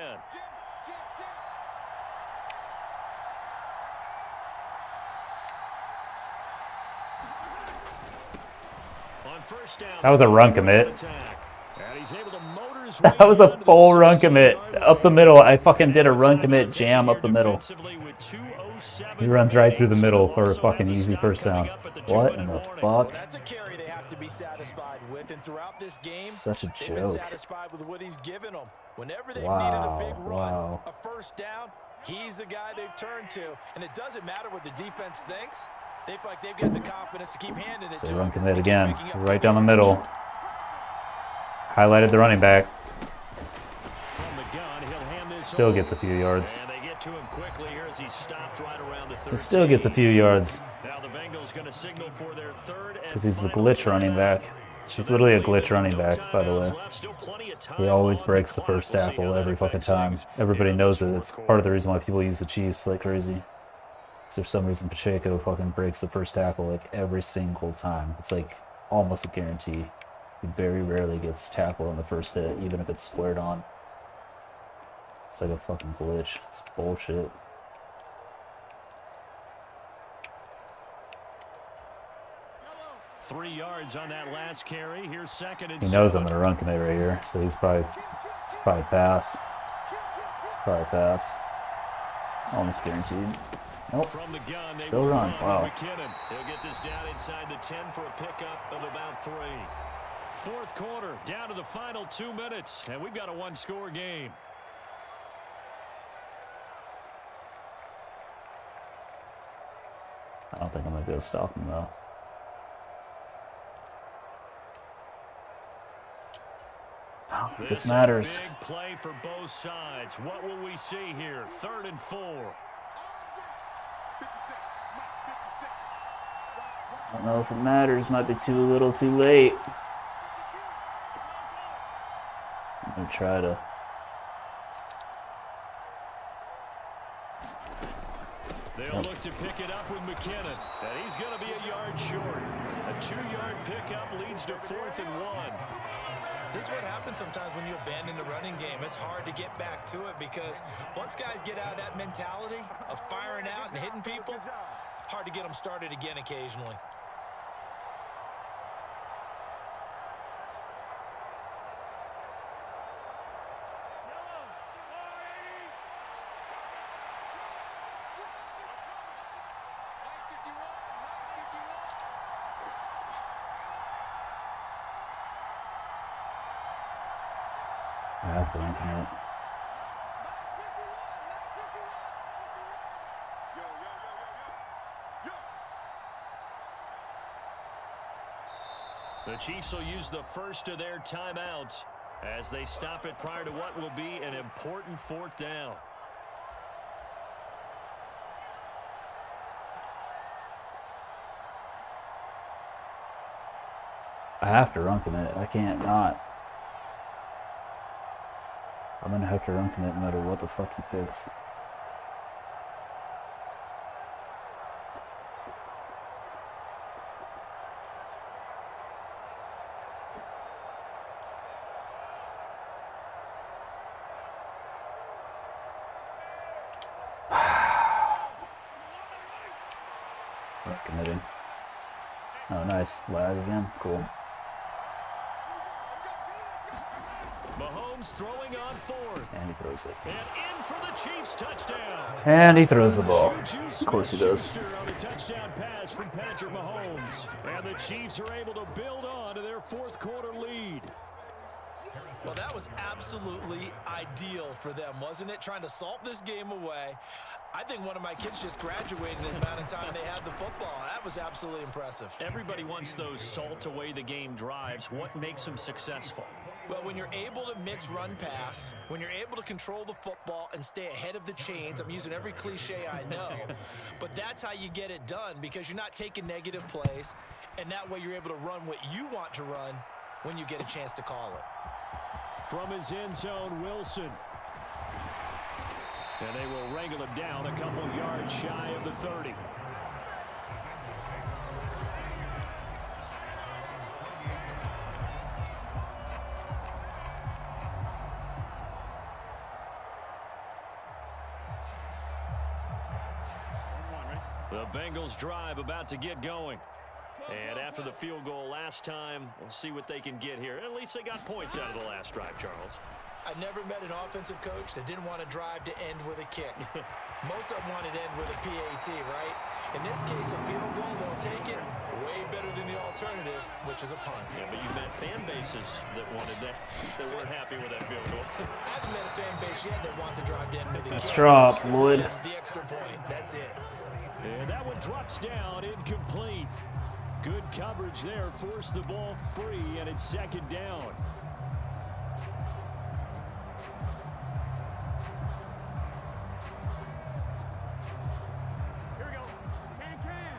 On 1st down, That was a run commit. And he's able to motor his That way was a down to the full run 16-yard commit line. up the middle. I fucking did a run commit jam up the middle. He runs right through the middle for a fucking easy first down. What in the fuck? That's a carry they have to be satisfied with, and throughout this game, Such a they've been joke. satisfied with what he's given them. Whenever they've Wow, needed a big run, wow. a 1st down, he's the guy they've turned to, and it doesn't matter what the defense thinks. They feel like they've got the confidence to keep handing it to So him. run commit They keep again, picking up right down the middle. Highlighted the running back. From the gun, he'll hand this Still off. gets a few yards. And they get to him quickly here as he stopped right around the 13. He still gets a few yards Now the Bengals going to signal for their 3rd and because he's the final glitch running back. He's literally a glitch running back, by the way. He always breaks the first tackle every fucking time. Everybody knows it. It's part of the reason why people use the Chiefs like crazy. So for some reason, Pacheco fucking breaks the first tackle like every single time. It's like almost a guarantee. He very rarely gets tackled on the first hit, even if it's squared on. It's like a fucking glitch. It's bullshit. Three yards on that last carry. Here's 2nd and He knows 7. I'm gonna run commit right here, so it's probably pass. It's probably pass. Almost guaranteed. Nope. From the gun, they Still will run. with Wow. McKinnon. He'll get this down inside the 10 for a pickup of about 3. 4th quarter, down to the final 2 minutes, and we've got a 1-score game. I don't think I'm gonna be able to stop him though. I don't think this matters. Big play for both sides. What will we see here? 3rd and 4. I don't know if it matters. Might be too little, too late. I'm gonna try to. They'll look to pick it up with McKinnon, and he's going to be a yard short. A 2-yard pickup leads to 4th and 1. This is what happens sometimes when you abandon the running game. It's hard to get back to it because once guys get out of that mentality of firing out and hitting people, hard to get them started again occasionally. I have to run commit. The Chiefs will use the first of their timeouts as they stop it prior to what will be an important 4th down. I have to run commit. I can't not. I'm gonna have to run commit no matter what the fuck he picks. Run committing. Oh, nice. Lag again. Cool. Mahomes throwing on 4th. And he throws it. And in for the Chiefs touchdown. And he throws the ball. Juju Of course he does. Smith-Schuster on a touchdown pass from Patrick Mahomes. And the Chiefs are able to build on to their 4th quarter lead. Well, that was absolutely ideal for them, wasn't it? Trying to salt this game away. I think one of my kids just graduated in the amount of time they had the football. That was absolutely impressive. Everybody wants those salt away the game drives. What makes them successful? Well, when you're able to mix run pass, when you're able to control the football and stay ahead of the chains, I'm using every cliche I know, but that's how you get it done because you're not taking negative plays, and that way you're able to run what you want to run when you get a chance to call it. From his end zone, Wilson. And they will wrangle him down a couple yards shy of the 30. The Bengals drive about to get going. And after the field goal last time, we'll see what they can get here. At least they got points out of the last drive, Charles. I never met an offensive coach that didn't want to drive to end with a kick. Most of them wanted to end with a PAT, right? In this case, a field goal, they'll take it. Way better than the alternative, which is a punt. Yeah, but you've met fan bases that wanted that weren't happy with that field goal. I haven't met a fan base yet that wants to drive to end with a kick. Drop, Lloyd. The extra point, that's it. And that one drops down, incomplete. Good coverage there, forced the ball free, and it's second down. Here we go. Can.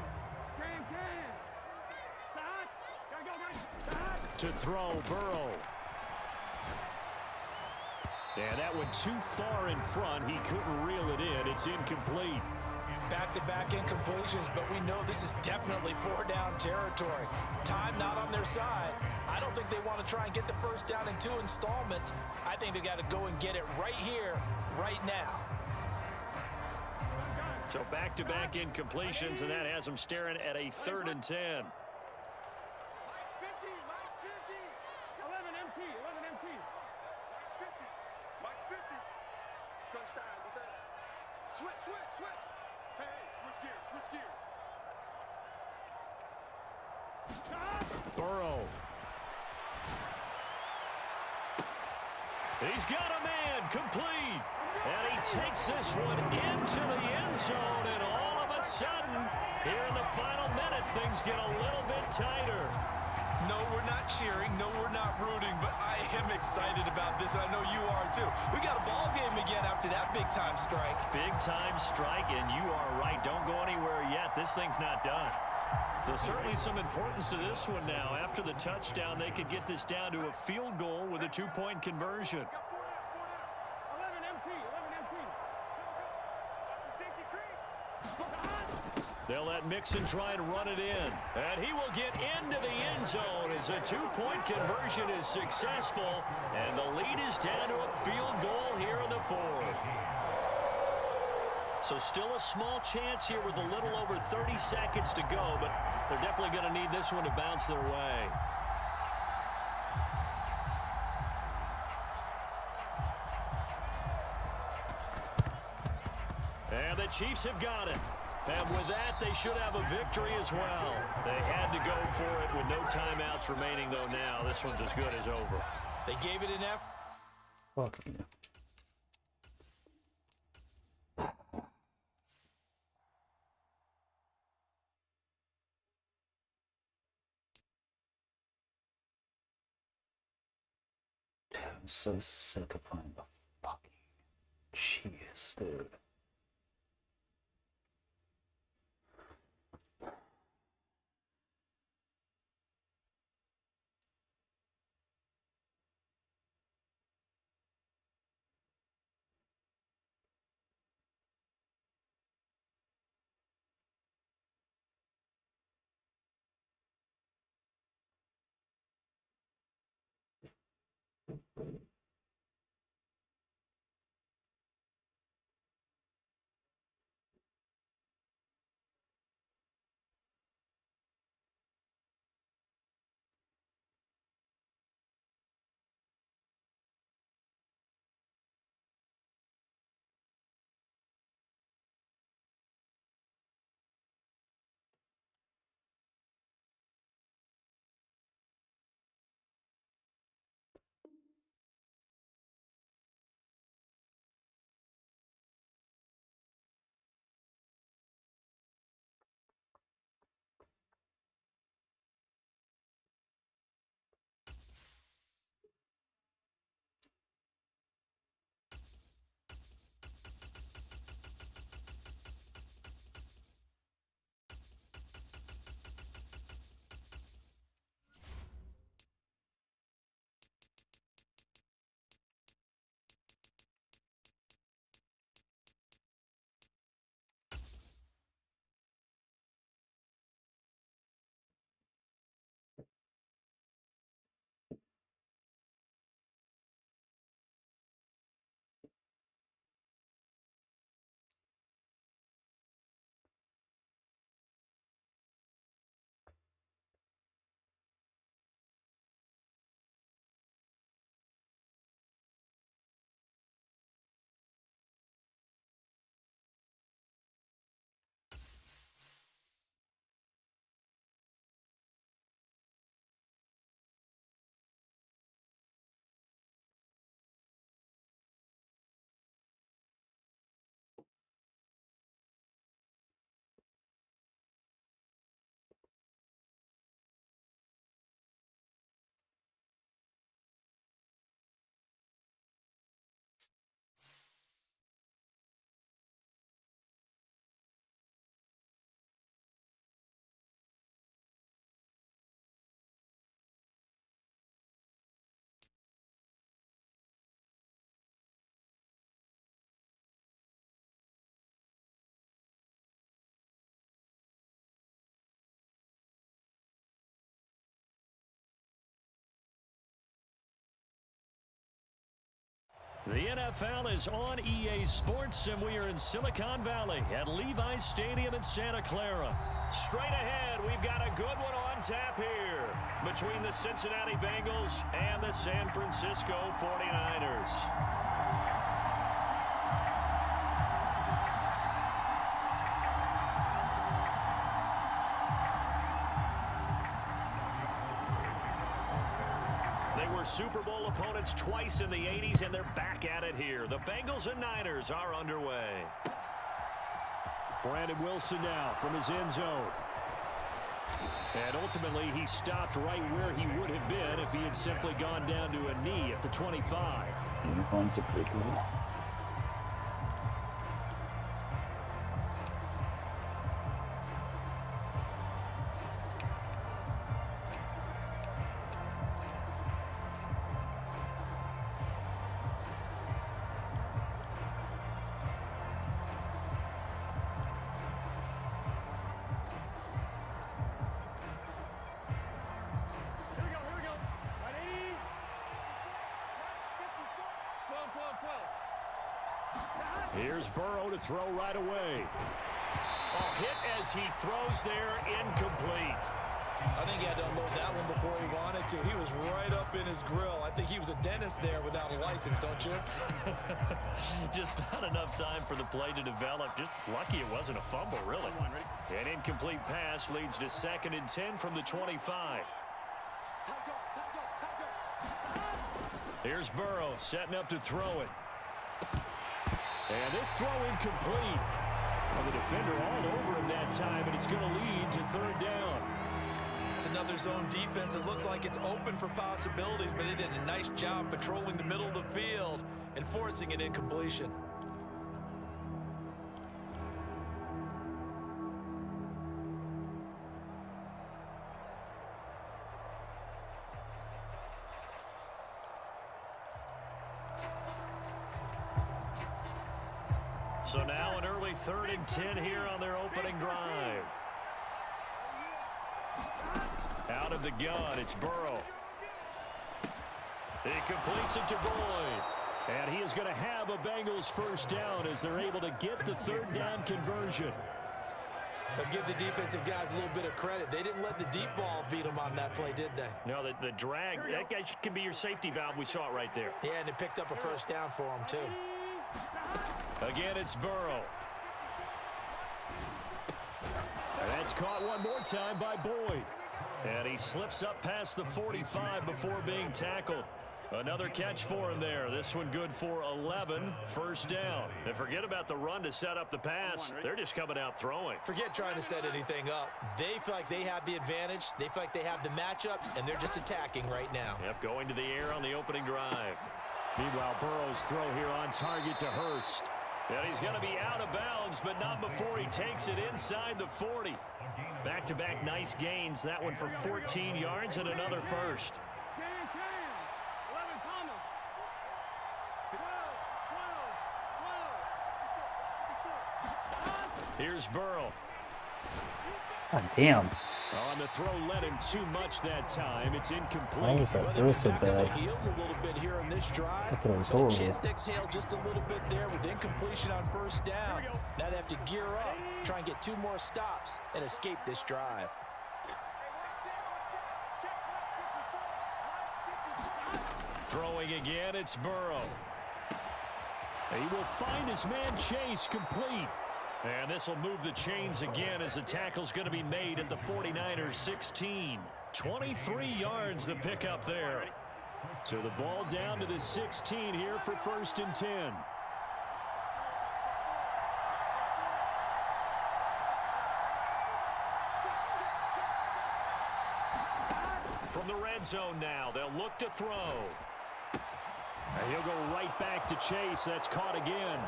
Side. Gotta go, guys. Side. To throw, Burrow. And that one too far in front. He couldn't reel it in. It's incomplete. Back-to-back incompletions, but we know this is definitely four-down territory. Time not on their side. I don't think they want to try and get the first down in 2 installments. I think they got to go and get it right here, right now. So back-to-back incompletions, and that has them staring at a 3rd and 10. Mike's 50. 11 MT. 11 MT. Mike's 50. Crunch time, defense. Switch. Hey, switch gears. Burrow. He's got a man, complete. And he takes this one into the end zone, and all of a sudden, here in the final minute, things get a little bit tighter. No, we're not cheering. No, we're not rooting, but I am excited about this, and I know you are too. We got a ball game again after that big-time strike. Big-time strike, and you are right. Don't go anywhere yet. This thing's not done. So certainly some importance to this one now. After the touchdown, they could get this down to a field goal with a 2-point conversion. 11 MT. 11 MT. That's a safety creep. They'll let Mixon try and run it in. And he will get into the end zone as a 2-point conversion is successful. And the lead is down to a field goal here in the 4th. So still a small chance here with a little over 30 seconds to go, but they're definitely going to need this one to bounce their way. And the Chiefs have got it. And with that, they should have a victory as well. They had to go for it with no timeouts remaining, though now. This one's as good as over. They gave it an effort. Fuck you. I'm so sick of playing the fucking Chiefs, dude. The NFL is on EA Sports, and we are in Silicon Valley at Levi's Stadium in Santa Clara. Straight ahead, we've got a good one on tap here between the Cincinnati Bengals and the San Francisco 49ers. Super Bowl opponents twice in the 80s, and they're back at it here. The Bengals and Niners are underway. Brandon Wilson now from his end zone. And ultimately, he stopped right where he would have been if he had simply gone down to a knee at the 25. Unicorns are pretty cool. Here's Burrow to throw right away. A hit as he throws there, incomplete. I think he had to unload that one before he wanted to. He was right up in his grill. I think he was a dentist there without a license, don't you? Just not enough time for the play to develop. Just lucky it wasn't a fumble, really. An incomplete pass leads to 2nd and 10 from the 25. Here's Burrow setting up to throw it. And this throw incomplete. Well, the defender all over him that time, and it's going to lead to 3rd down. It's another zone defense. It looks like it's open for possibilities, but they did a nice job patrolling the middle of the field and forcing an incompletion. So now an early 3rd and 10 here on their opening drive. Out of the gun, it's Burrow. He completes it to Boyd. And he is going to have a Bengals 1st down as they're able to get the 3rd down conversion. But give the defensive guys a little bit of credit. They didn't let the deep ball beat them on that play, did they? No, the drag, that guy can be your safety valve. We saw it right there. Yeah, and it picked up a 1st down for him, too. Again, it's Burrow. And that's caught one more time by Boyd. And he slips up past the 45 before being tackled. Another catch for him there. This one good for 11, 1st down. And forget about the run to set up the pass. They're just coming out throwing. Forget trying to set anything up. They feel like they have the advantage. They feel like they have the matchups, and they're just attacking right now. Yep, going to the air on the opening drive. Meanwhile, Burrow's throw here on target to Hurst. And he's going to be out of bounds, but not before he takes it inside the 40. Back-to-back nice gains. That one for 14 yards and another 1st. Here's Burrow. God damn. On the throw led him too much that time. It's incomplete. Why was that throw so bad? Heels a little bit here on this drive. That throw was horrible. Chance to exhale just a little bit there with incompletion on 1st down. Now they have to gear up, try and get 2 more stops, and escape this drive. Throwing again, it's Burrow. He will find his man Chase complete. And this will move the chains again as the tackle's going to be made at the 49ers 16. 23 yards the pickup there. So the ball down to the 16 here for 1st and 10. From the red zone now, they'll look to throw. And he'll go right back to Chase. That's caught again.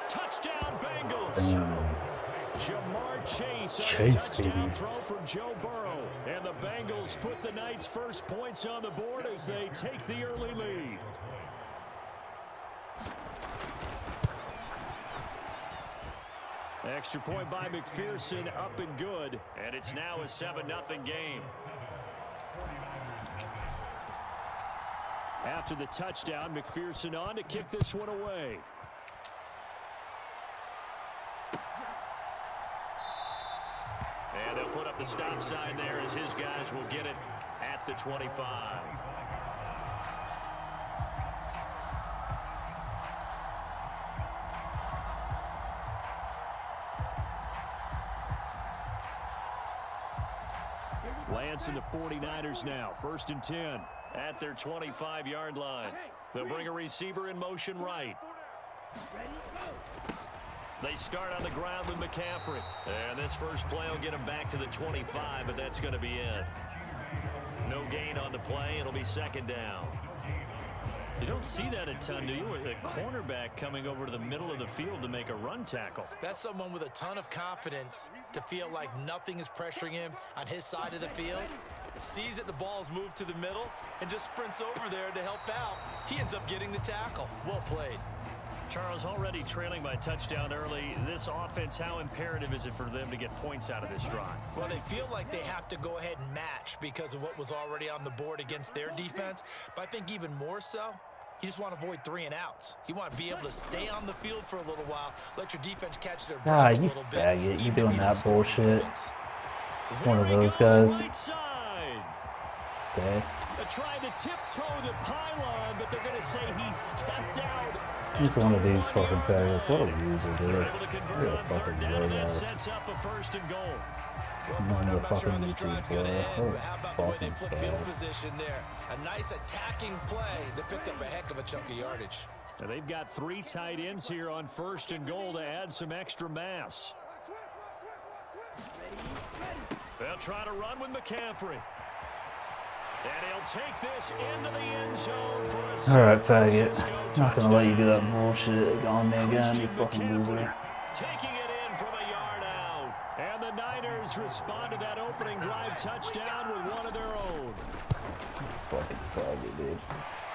Touchdown, Bengals. Jamar Chase on a touchdown throw from Joe Burrow. And the Bengals put the Knights' first points on the board as they take the early lead. Extra point by McPherson, up and good. And it's now a 7-0 game. After the touchdown, McPherson on to kick this one away. And they'll put up the stop sign there as his guys will get it at the 25. Lance and the 49ers now. 1st and 10 at their 25-yard line. They'll bring a receiver in motion right. They start on the ground with McCaffrey. And this first play will get him back to the 25, but that's going to be it. No gain on the play. It'll be 2nd down. You don't see that a ton, do you? With a cornerback coming over to the middle of the field to make a run tackle. That's someone with a ton of confidence to feel like nothing is pressuring him on his side of the field. Sees that the ball's moved to the middle and just sprints over there to help out. He ends up getting the tackle. Well played. Charles, already trailing by a touchdown early. This offense, how imperative is it for them to get points out of this drive? Well, they feel like they have to go ahead and match because of what was already on the board against their defense. But I think even more so, you just want to avoid 3 and outs. You want to be able to stay on the field for a little while, let your defense catch their breath a You little faggot. bit. You doing that bullshit. It's one of those guys. Okay. They're trying to tiptoe the pylon, but they're going to say he stepped out. He's one of these fucking faggots. What a loser, dude. You're a fucking low guy. Sets up a 1st and goal. Using the fucking YouTube, bro. What How a about the way they fucking flip field fag. position there? A nice attacking play that picked up a heck of a chunk of yardage. And they've got 3 tight ends here on 1st and goal to add some extra mass. They'll try to run with McCaffrey. And he'll take this into the end zone for a Alright, faggot. Not gonna let you do that bullshit on me again, you fucking loser. Taking it in from a yard out. And the Niners respond to that opening drive touchdown with one of their own. You fucking faggot, dude.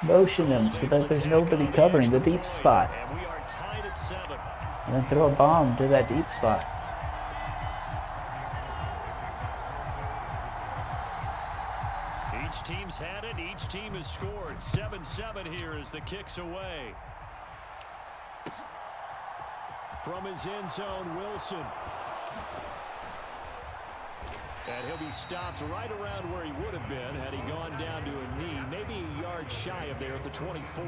Motion him so that there's nobody covering the deep spot. And we are tied at 7. And then throw a bomb to that deep spot. Each team's had it. Each team has scored. 7-7 here as the kick's away. From his end zone, Wilson. And he'll be stopped right around where he would have been had he gone down to a knee, maybe a yard shy of there at the 24.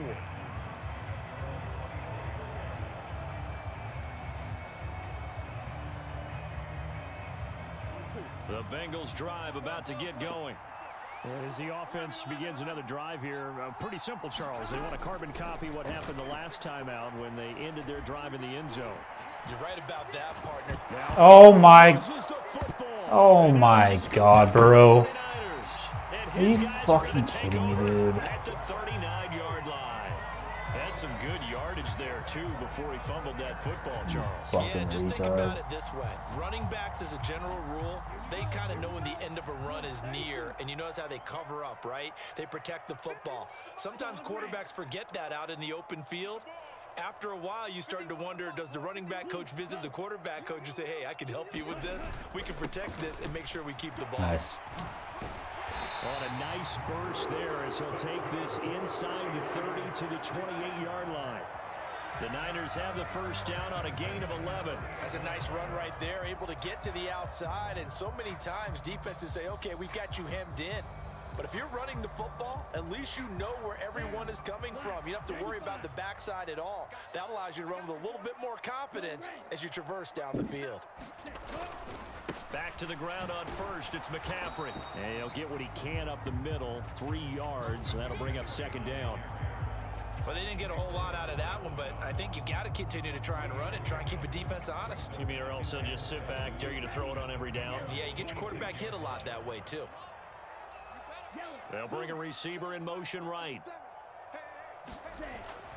The Bengals drive about to get going. And as the offense begins another drive here, pretty simple, Charles. They want to carbon copy what happened the last time out when they ended their drive in the end zone. You're right about that, partner. Now, Oh my god, bro. Are you fucking kidding me, dude? At the 39-yard line. That's some good yardage there, too, before he fumbled that football, Charles. Fucking Just think retard. about it this way. Running backs, as a general rule, they kind of know when the end of a run is near, and you notice how they cover up, right? They protect the football. Sometimes quarterbacks forget that out in the open field. After a while, you start to wonder, does the running back coach visit the quarterback coach and say, hey, I can help you with this. We can protect this and make sure we keep the ball. Nice. On a nice burst there as he'll take this inside the 30 to the 28-yard line. The Niners have the first down on a gain of 11. That's a nice run right there, able to get to the outside. And so many times defenses say, okay, we've got you hemmed in. But if you're running the football, at least you know where everyone is coming from. You don't have to worry about the backside at all. That allows you to run with a little bit more confidence as you traverse down the field. Back to the ground on first, it's McCaffrey. And he'll get what he can up the middle, 3 yards, and that'll bring up 2nd down. Well, they didn't get a whole lot out of that one, but I think you got to continue to try and run and try and keep a defense honest. You mean or else they'll just sit back, dare you to throw it on every down? Yeah, you get your quarterback hit a lot that way, too. They'll bring a receiver in motion right.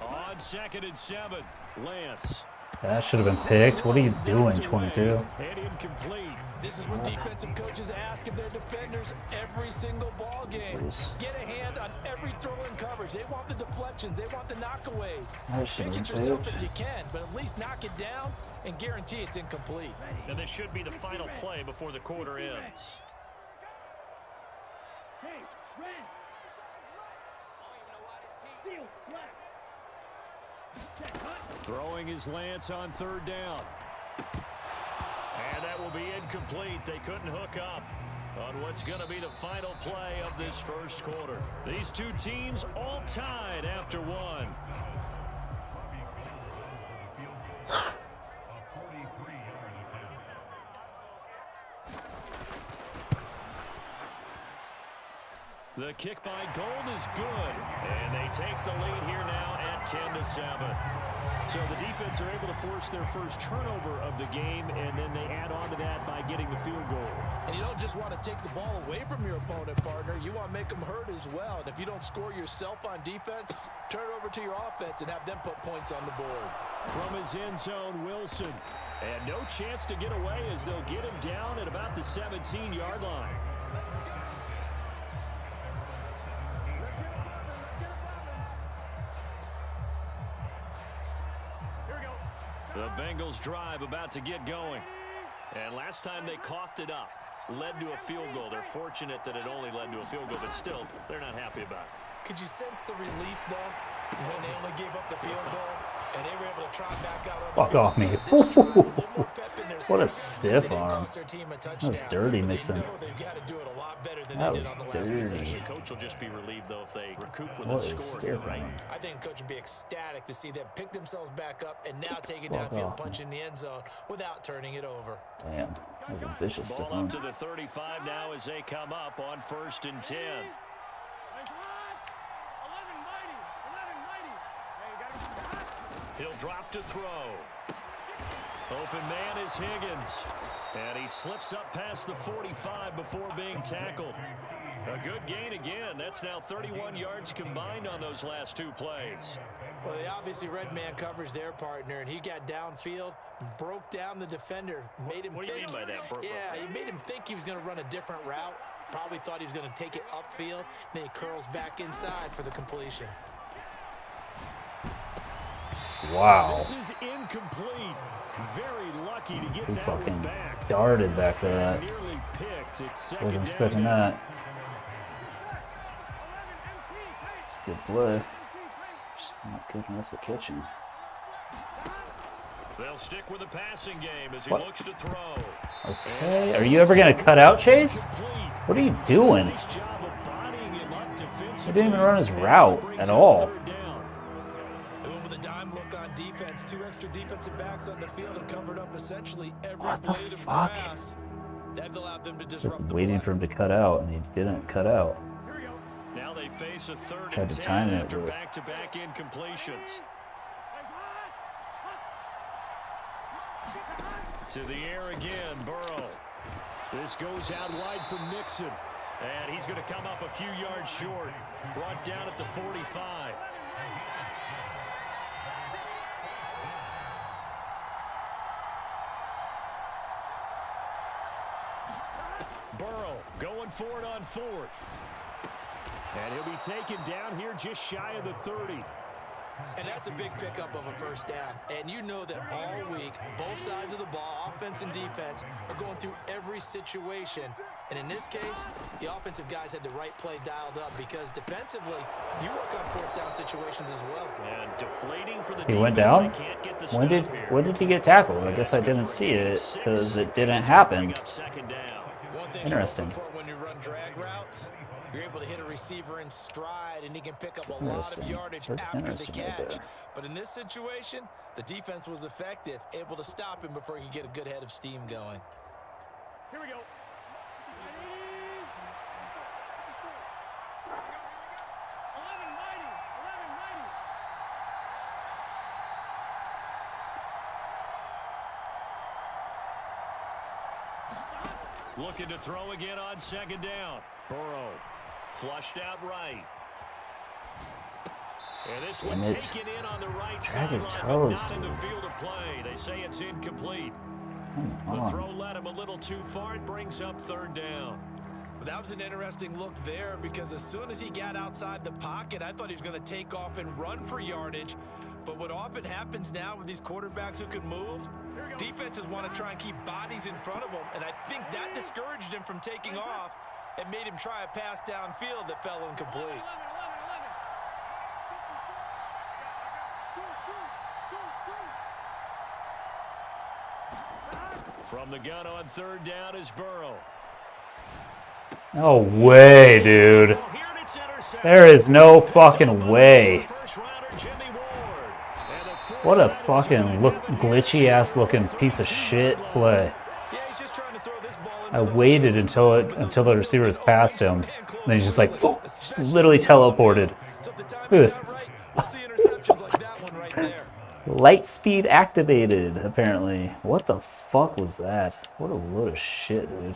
On 2nd and 7, Lance. That should have been picked. What are you doing, 22? And incomplete. This is what defensive coaches ask of their defenders every single ball game. Jesus. Get a hand on every throw in coverage. They want the deflections. They want the knockaways. That should Pick have it been yourself picked. if you can, but at least knock it down and guarantee it's incomplete. And this should be the final play before the quarter ends. Throwing his lance on third down. And that will be incomplete. They couldn't hook up on what's going to be the final play of this first quarter. These two teams all tied after one. The kick by Gold is good, and they take the lead here now at 10-7. So the defense are able to force their first turnover of the game, and then they add on to that by getting the field goal. And you don't just want to take the ball away from your opponent, partner. You want to make them hurt as well. And if you don't score yourself on defense, turn it over to your offense and have them put points on the board. From his end zone, Wilson. And no chance to get away as they'll get him down at about the 17-yard line. The Bengals drive about to get going. And last time they coughed it up, led to a field goal. They're fortunate that it only led to a field goal, but still, they're not happy about it. Could you sense the relief, though, when they only gave up the field goal and they were able to trot back out on the Fuck off me. What a stiff arm. That was dirty, Mixon. That was dirty. Coach will just be relieved, though, if they recoup with What a is score. stiff arm? I think Coach would be ecstatic to see them pick themselves back up and now take it Fuck downfield, off, punch in the end zone without turning it over. Damn, that was a vicious stiff Ball arm. up to the 35 now as they come up on 1st and 10. He'll drop to throw. Open man is Higgins. And he slips up past the 45 before being tackled. A good gain again. That's now 31 yards combined on those last two plays. Well, they obviously red man coverage their partner, and he got downfield, broke down the defender, made him What do you think. mean by that? Yeah, he made him think he was going to run a different route. Probably thought he was going to take it upfield. Then he curls back inside for the completion. Wow. This is incomplete. Very lucky to get He that one fucking back. darted back to that. Nearly picked. It's second Wasn't down expecting now. that. It's a good play. Just not good enough for catching. They'll stick with the passing game as he What? looks to throw. Okay, are you ever gonna cut out, Chase? What are you doing? Nice job of bodying him up He defensively. didn't even run his route at all. Third down. They went with a dime look on defense. 2 extra defensive backs on the field and covered up essentially every What the blade of fuck? grass. That allowed them to Just disrupt the waiting play. for him to cut out, and he didn't cut out. Now they face a 3rd Tried and to 10 time it, after but- back-to-back incompletions. To the air again, Burrow. This goes out wide for Mixon. And he's going to come up a few yards short. Brought down at the 45. Burrow going for it on 4th. And he'll be taken down here just shy of the 30. And that's a big pickup of a first down. And you know that all week, both sides of the ball, offense and defense, are going through every situation. And in this case, the offensive guys had the right play dialed up because defensively, you work on 4th down situations as well. And deflating for the He went defense. down? They can't get the When stop here. did he get tackled? I guess I didn't see it because it didn't happen. Bring up 2nd down. One thing Interesting. for when you run drag routes, you're able to hit a receiver in stride, and he can pick up a lot of Interesting. yardage Pretty after the interesting right catch. there. But in this situation, the defense was effective, able to stop him before he could get a good head of steam going. Here we go. 1190. Looking to throw again on 2nd down. Burrow flushed out right. And this one Damn it. taken in on the right Dragging sideline, but toes, not in the dude. field of play. They say it's incomplete. Come The on. throw led him a little too far. It brings up 3rd down. But that was an interesting look there because as soon as he got outside the pocket, I thought he was going to take off and run for yardage. But what often happens now with these quarterbacks who can move, defenses want to try and keep bodies in front of them. And I think that discouraged him from taking off and made him try a pass downfield that fell incomplete. From the gun on third down is Burrow. No way, dude. There is no fucking way. What a fucking glitchy ass looking piece of shit play. I waited until the receiver was past him. And then he's just like, literally teleported. Look at this. Light speed activated, apparently. What the fuck was that? What a load of shit, dude.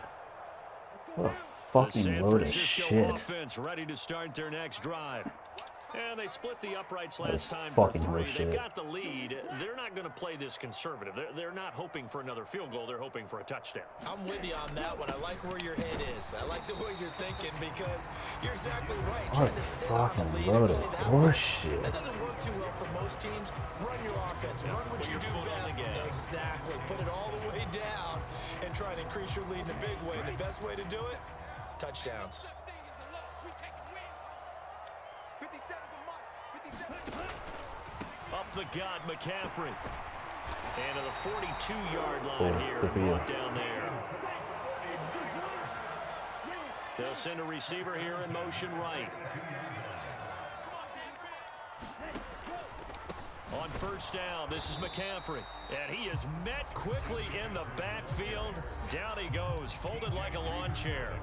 What a fucking load of shit. Ready to start their next drive. And they split the uprights last time for 3. They've got the lead. They're not going to play this conservative. They're not hoping for another field goal. They're hoping for a touchdown. I'm with you on that one. I like where your head is. I like the way you're thinking because you're exactly right. What a fucking load of horseshit. That doesn't work too well for most teams. Run your offense. Run what you do best. Exactly. Put it all the way down and try and increase your lead in a big way. And the best way to do it, touchdowns. Up the gut, McCaffrey. And to the 42-yard line here. Brought down there. They'll send a receiver here in motion right. On first down, this is McCaffrey. And he is met quickly in the backfield. Down he goes, folded like a lawn chair.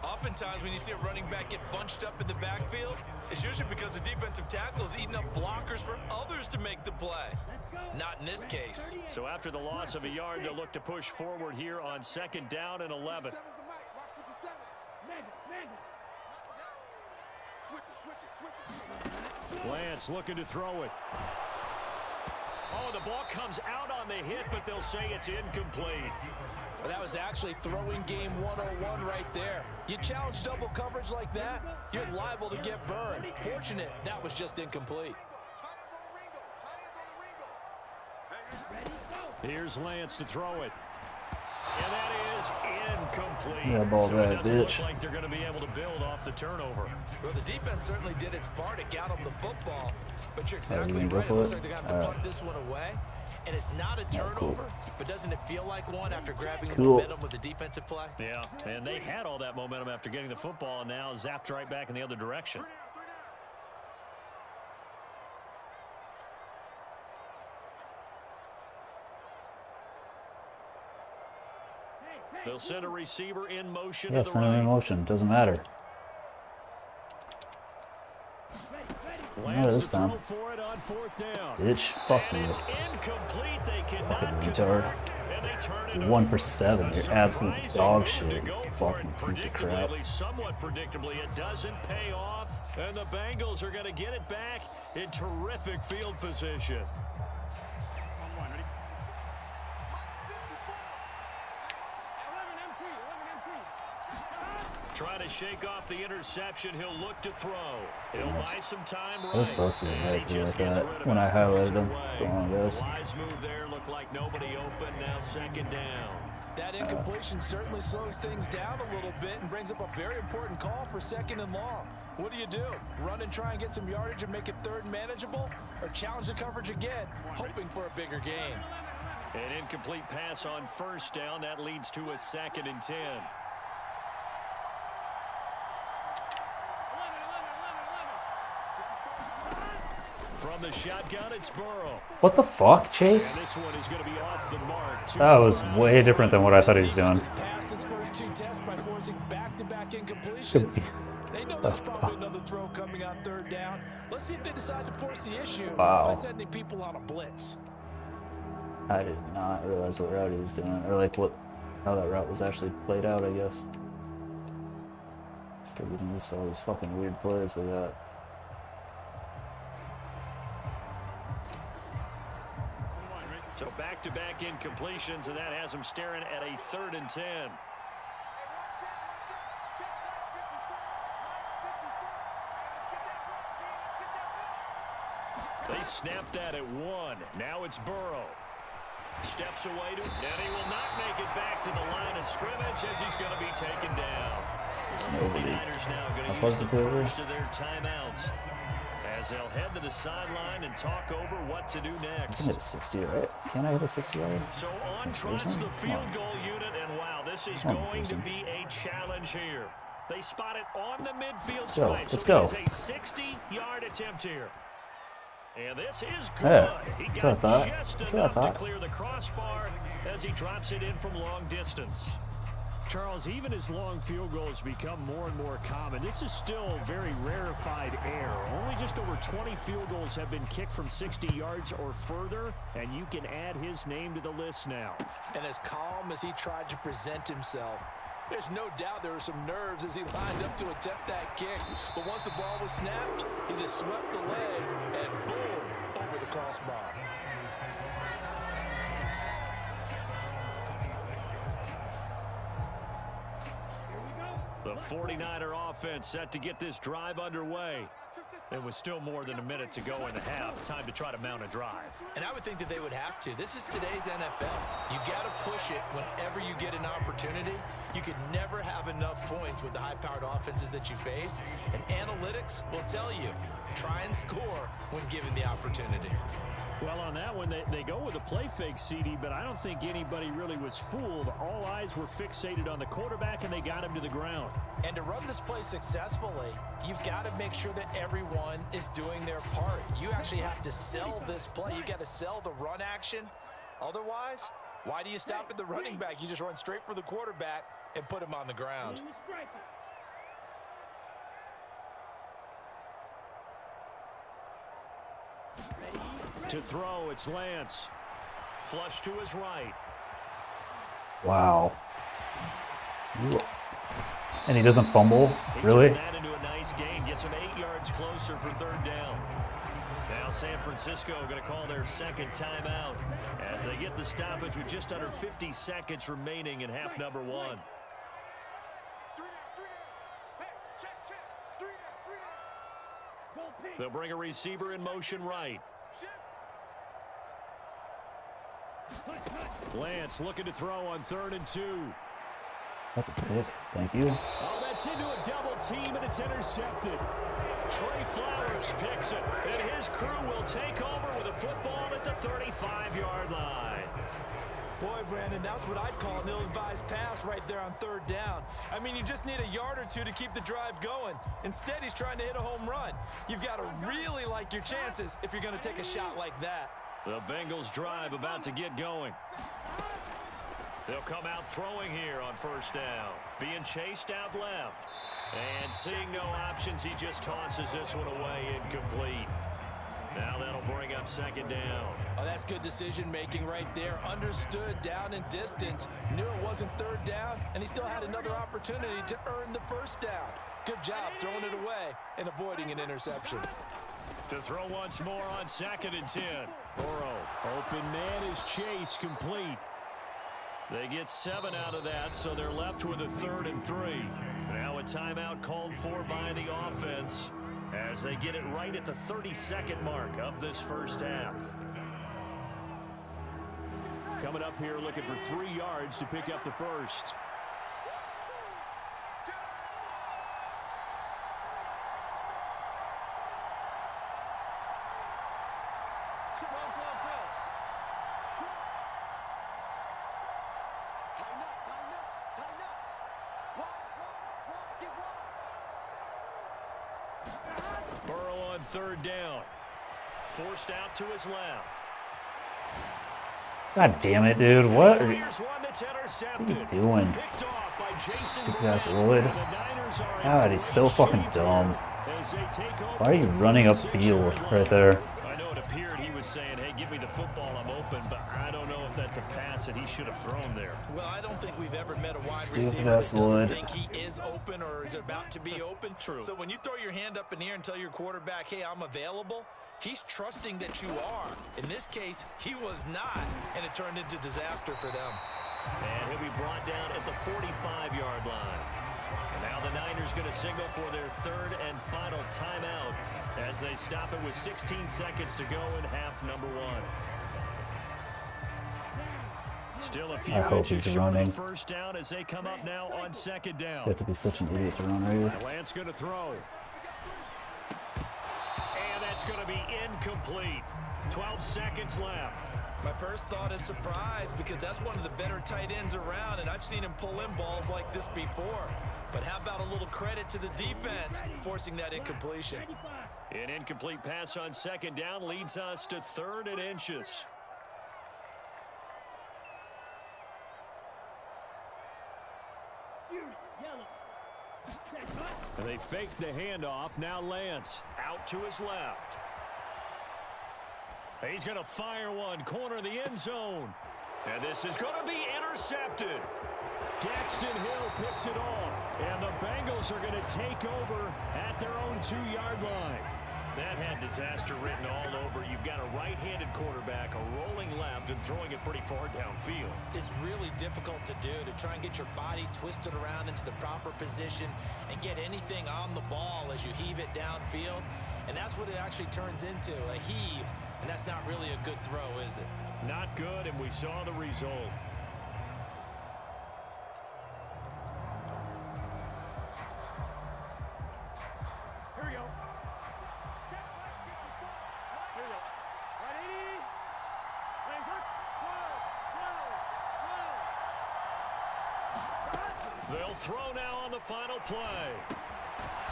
Oftentimes when you see a running back get bunched up in the backfield, it's usually because the defensive tackle is eating up blockers for others to make the play. Not in this case. So after the loss of a yard, they'll look to push forward here on second down and 11. Lance looking to throw it. Oh, the ball comes out on the hit, but they'll say it's incomplete. Well, that was actually throwing game 101 right there. You challenge double coverage like that, you're liable to get burned. Fortunate, that was just incomplete. Here's Lance to throw it. And that is incomplete. Yeah, ball so that, it doesn't bitch. look like they're going to be able to build off the turnover. Well, the defense certainly did its part. It got them the football. But you're exactly you right. It go looks for like it? they're going to have to punt this one away. And it's not a turnover, but doesn't it feel like one after grabbing the momentum with the defensive play? Yeah, and they had all that momentum after getting the football, and now zapped right back in the other direction. They'll send a receiver in motion. Yeah, send him in motion. Doesn't matter. Not this time. Bitch, fuck you. Fucking retard. 1 for 7. You're absolute dog shit. You fucking piece of crap. Somewhat predictably, it doesn't pay off, and the Bengals are going to get it back in terrific field position. Trying to shake off the interception. He'll look to throw. He'll buy some time right. I was supposed to be right there like that when I highlighted him. Go on, guys. Wise move there. Looked like nobody open. Now second down. That incompletion certainly slows things down a little bit and brings up a very important call for second and long. What do? Run and try and get some yardage and make it third and manageable? Or challenge the coverage again, hoping for a bigger gain? An incomplete pass on first down. That leads to a 2nd and 10. From the shotgun, it's Burrow. What the fuck, Chase? This one is going to be off the mark. That was way different than what I thought he was doing. Passed its first 2 tests by forcing back-to-back incompletions. They know there's probably another throw coming on third down. Let's see if they decide to force the issue by sending people on a blitz. I did not realize what route he was doing, or like how that route was actually played out, I guess. Still getting used to all these fucking weird plays they got. So back-to-back incompletions, and that has him staring at a 3rd and 10. They snapped that at 1. Now it's Burrow. Steps away to, and he will not make it back to the line of scrimmage as he's going to be taken down. The 49ers now going to use the first of their timeouts as they'll head to the sideline and talk over what to do I next. can hit a 60, right? Can I hit a 60 yard? So on trots the field goal unit, and wow, this is going to be a challenge here. They spot it on the midfield stripe. Let's so go. It is a 60-yard attempt here. And this is good. Yeah, He that's got what I thought. just That's what I enough to thought. clear the crossbar as he drops it in from long distance. Charles, even as long field goals become more and more common, this is still very rarefied air. Only just over 20 field goals have been kicked from 60 yards or further, and you can add his name to the list now. And as calm as he tried to present himself, there's no doubt there were some nerves as he lined up to attempt that kick. But once the ball was snapped, he just swept the leg and boom, over the crossbar. The 49er offense set to get this drive underway. There was still more than a minute to go in the half. Time to try to mount a drive. And I would think that they would have to. This is today's NFL. You got to push it whenever you get an opportunity. You can never have enough points with the high-powered offenses that you face. And analytics will tell you, try and score when given the opportunity. Well, on that one, they go with a play fake, CD, but I don't think anybody really was fooled. All eyes were fixated on the quarterback, and they got him to the ground. And to run this play successfully, you've got to make sure that everyone is doing their part. You actually have to sell this play. You got to sell the run action. Otherwise, why do you stop at the running back? You just run straight for the quarterback and put him on the ground. To throw, it's Lance. Flush to his right. Wow. And he doesn't fumble? He Really? turned that into a nice gain. Gets him 8 yards closer for third down. Now San Francisco going to call their second timeout as they get the stoppage with just under 50 seconds remaining in half number one. They'll bring a receiver in motion right. Lance looking to throw on 3rd and 2. That's a pick. Thank you. Oh, that's into a double team, and it's intercepted. Trey Flowers picks it, and his crew will take over with a football at the 35-yard line. Boy, Brandon, that's what I'd call an ill-advised pass right there on 3rd down. I mean, you just need a yard or two to keep the drive going. Instead, he's trying to hit a home run. You've got to really like your chances if you're going to take a shot like that. The Bengals drive about to get going. They'll come out throwing here on 1st down. Being chased out left. And seeing no options, he just tosses this one away incomplete. Now that'll bring up 2nd down. Oh, that's good decision-making right there. Understood down and distance. Knew it wasn't 3rd down, and he still had another opportunity to earn the 1st down. Good job throwing it away and avoiding an interception. To throw once more on 2nd and 10. Burrow, open man is Chase, complete. They get 7 out of that, so they're left with a 3rd and 3. Now a timeout called for by the offense as they get it right at the 32nd mark of this first half. Coming up here looking for 3 yards to pick up the first. Burrow on 3rd down. Forced out to his left. God damn it, dude. What are you Here's one that's intercepted. doing? Picked off by Jason Stupid ass Garrett. Lloyd. The Niners are in God, he's so fucking shape dumb. as they take over Why are you the running 46-yard upfield line. right there? I know it appeared he was saying, hey, give me the football, I'm open, but I don't know if that's a pass that he should have thrown there. Well, I don't think we've ever met a wide Stupid receiver that ass doesn't Lloyd. think he is open or is about to be open. True. So when you throw your hand up in the air and tell your quarterback, hey, I'm available, he's trusting that you are. In this case, he was not, and it turned into disaster for them. And he'll be brought down at the 45-yard line. And now the Niners going to signal for their 3rd and final timeout as they stop it with 16 seconds to go in half number one. Still a few I hope inches he's short of running. the 1st down as they come up now on 2nd You down. have to be such an idiot to run right here. Lance going to throw. And that's That's going to be incomplete. 12 seconds left. My first thought is surprise because that's one of the better tight ends around, and I've seen him pull in balls like this before. But how about a little credit to the defense forcing that incompletion? An incomplete pass on second down leads us to 3rd and inches. And they fake the handoff. Now Lance out to his left. He's going to fire one, corner of the end zone. And this is going to be intercepted. Daxton Hill picks it off. And the Bengals are going to take over at their own 2-yard line. That had disaster written all over. You've got a right-handed quarterback, a rolling left, and throwing it pretty far downfield. It's really difficult to do, to try and get your body twisted around into the proper position and get anything on the ball as you heave it downfield. And that's what it actually turns into, a heave. And that's not really a good throw, is it? Not good, and we saw the result. Here we go. Check. Here we go. Right 80. Legs up. Whoa. They'll throw now on the final play.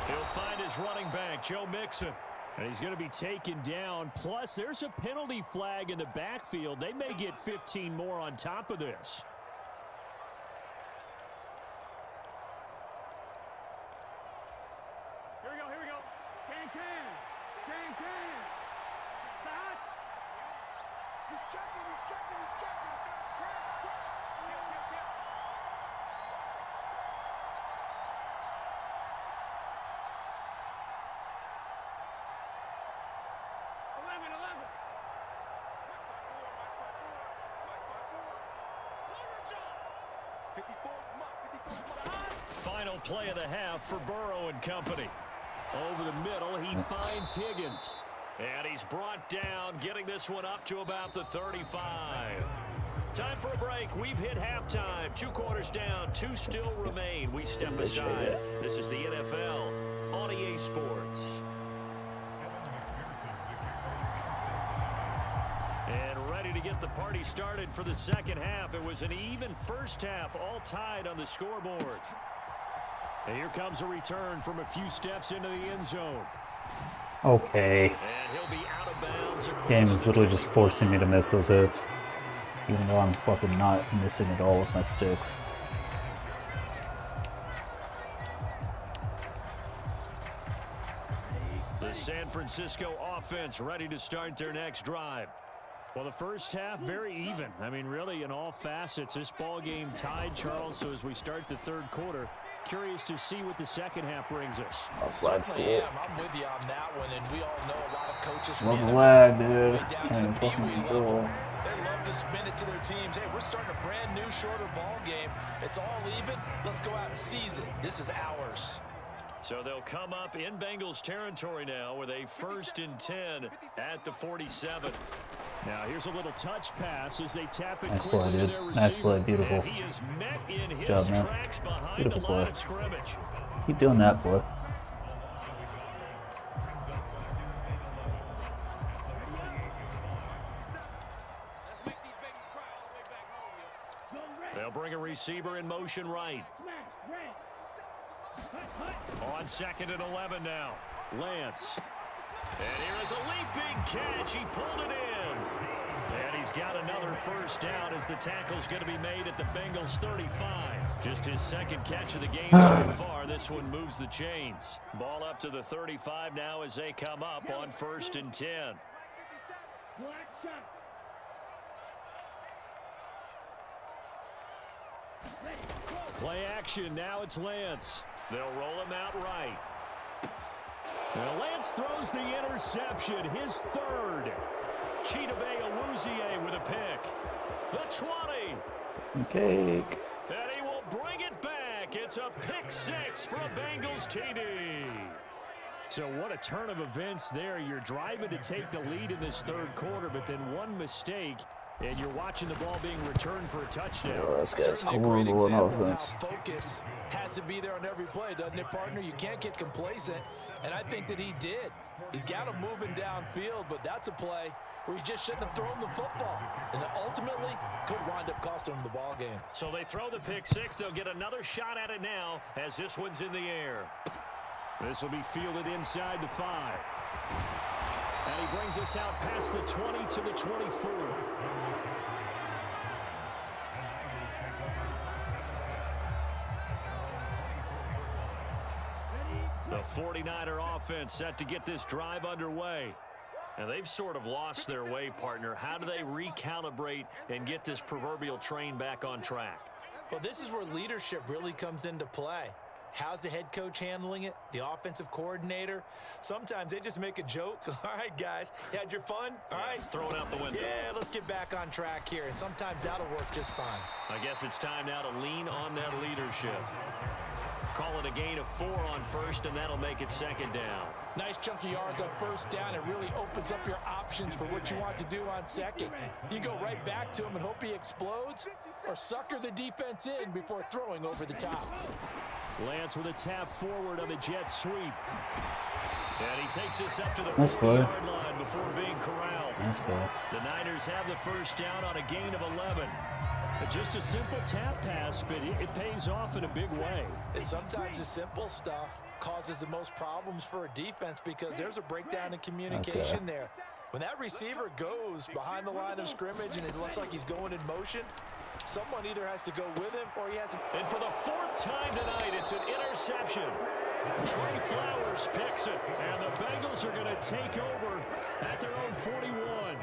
He'll find his running back, Joe Mixon. And he's going to be taken down. Plus, there's a penalty flag in the backfield. They may get 15 more on top of this. Here we go. Can. Stop. He's checking. Final play of the half for Burrow and company. Over the middle, he finds Higgins. And he's brought down, getting this one up to about the 35. Time for a break. We've hit halftime. 2 quarters down, 2 still remain. We step aside. This is the NFL on EA Sports. And ready to get the party started for the second half. It was an even first half, all tied on the scoreboard. And here comes a return from a few steps into the end zone. Okay. And he'll be out of bounds. Game is literally just forcing me to miss those hits. Even though I'm fucking not missing at all with my sticks. The San Francisco offense ready to start their next drive. Well, the first half, very even. I mean, really, in all facets, this ball game tied, Charles. So as we start the third quarter, curious to see what the second half brings us. I'll slide school. Yeah, I'm with you on that one, and we all know a lot of coaches from Love the the NFL, lag, dude. way down to Can't even the fucking Pee Wee control. level. They love to spin it to their teams. Hey, we're starting a brand new, shorter ball game. It's all even. Let's go out and seize it. This is ours. So they'll come up in Bengals territory now with a 1st and 10 at the 47. Now here's a little touch pass as they tap it Nice quickly play, to dude. their Nice receiver. play. Beautiful. And he is met in his Good job, man. tracks behind Beautiful the line play. of scrimmage. Keep doing that, play. They'll bring a receiver in motion right. On 2nd and 11 now. Lance. And here is a leaping catch. He pulled it in. And he's got another first down as the tackle's going to be made at the Bengals 35. Just his 2nd catch of the game so far. This one moves the chains. Ball up to the 35 now as they come up on 1st and 10. Play action. Now it's Lance. They'll roll him out right. Now Lance throws the interception, his 3rd. Chidobe Awuzie with a pick. The 20. Cake. And he will bring it back. It's a pick 6 for a Bengals TD. So what a turn of events there. You're driving to take the lead in this 3rd quarter, but then one mistake, and you're watching the ball being returned for a touchdown. Oh, this guy's Certainly a great horrible on example of offense. how focus has to be there on every play, doesn't it, partner? You can't get complacent, and I think that he did. He's got him moving downfield, but that's a play where he just shouldn't have thrown the football. And ultimately, could wind up costing him the ball game. So they throw the pick six. They'll get another shot at it now as this one's in the air. This will be fielded inside the 5. And he brings us out past the 20 to the 24. The 49er offense set to get this drive underway. And they've sort of lost their way, partner. How do they recalibrate and get this proverbial train back on track? Well, this is where leadership really comes into play. How's the head coach handling it? The offensive coordinator? Sometimes they just make a joke. All right, guys, you had your fun? All right. Throw it out the window. Yeah, let's get back on track here. And sometimes that'll work just fine. I guess it's time now to lean on that leadership. Call it a gain of 4 on first, and that'll make it second down. Nice chunky yards on first down. It really opens up your options for what you want to do on second. You go right back to him and hope he explodes, or sucker the defense in before throwing over the top. Lance with a tap forward on the jet sweep. And he takes us up to the That's 40-yard line before being corralled. That's good. The Niners have the first down on a gain of 11. Just a simple tap pass, but it pays off in a big way. And sometimes the simple stuff causes the most problems for a defense because there's a breakdown in communication there. When that receiver goes behind the line of scrimmage and it looks like he's going in motion, someone either has to go with him or he has to. And for the 4th time tonight, it's an interception. Trey Flowers picks it, and the Bengals are going to take over at their own 41.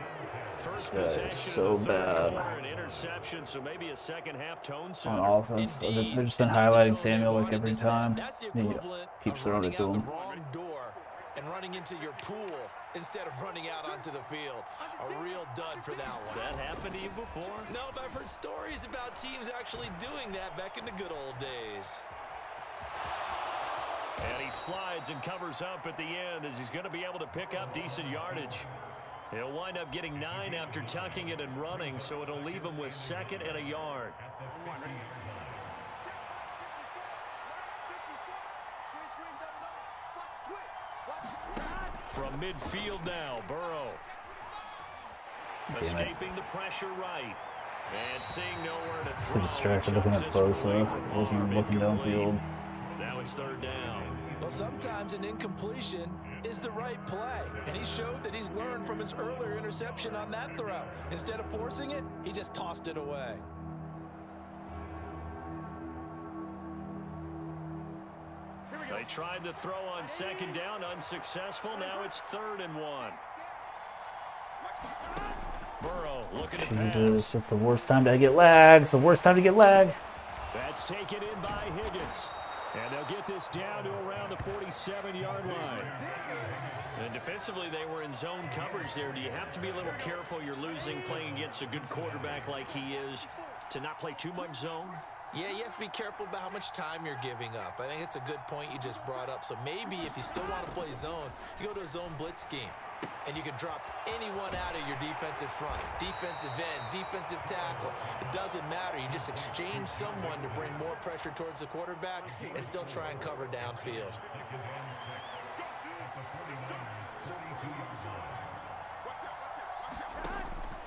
First possession, so bad. An interception, so maybe a second half tone setter. On offense, they've just been highlighting Samuel like every time. He keeps throwing it to him. Wrong door and running into your pool instead of running out onto the field. A real dud for that one. Has that happened to you before? No, but I've heard stories about teams actually doing that back in the good old days. And he slides and covers up at the end as he's going to be able to pick up decent yardage. He'll wind up getting 9 after tucking it and running, so it'll leave him with 2nd and a yard. From midfield now, Burrow. Escaping the pressure right. And seeing nowhere to So throw. distracted looking at close, so wasn't even looking downfield. Now it's 3rd down. Well, sometimes an incompletion is the right play, and he showed that he's learned from his earlier interception on that throw. Instead of forcing it, he just tossed it away. They tried the throw on 2nd down, unsuccessful. Now it's 3rd and 1. Burrow looking to pass. Jesus, that's the worst time to get lag. It's the worst time to get lag. That's taken in by Higgins. And they'll get this down to around the 47-yard line. And defensively, they were in zone coverage there. Do you have to be a little careful? You're losing playing against a good quarterback like he is to not play too much zone? Yeah, you have to be careful about how much time you're giving up. I think it's a good point you just brought up. So maybe if you still want to play zone, you go to a zone blitz scheme. And you can drop anyone out of your defensive front. Defensive end, defensive tackle. It doesn't matter. You just exchange someone to bring more pressure towards the quarterback and still try and cover downfield.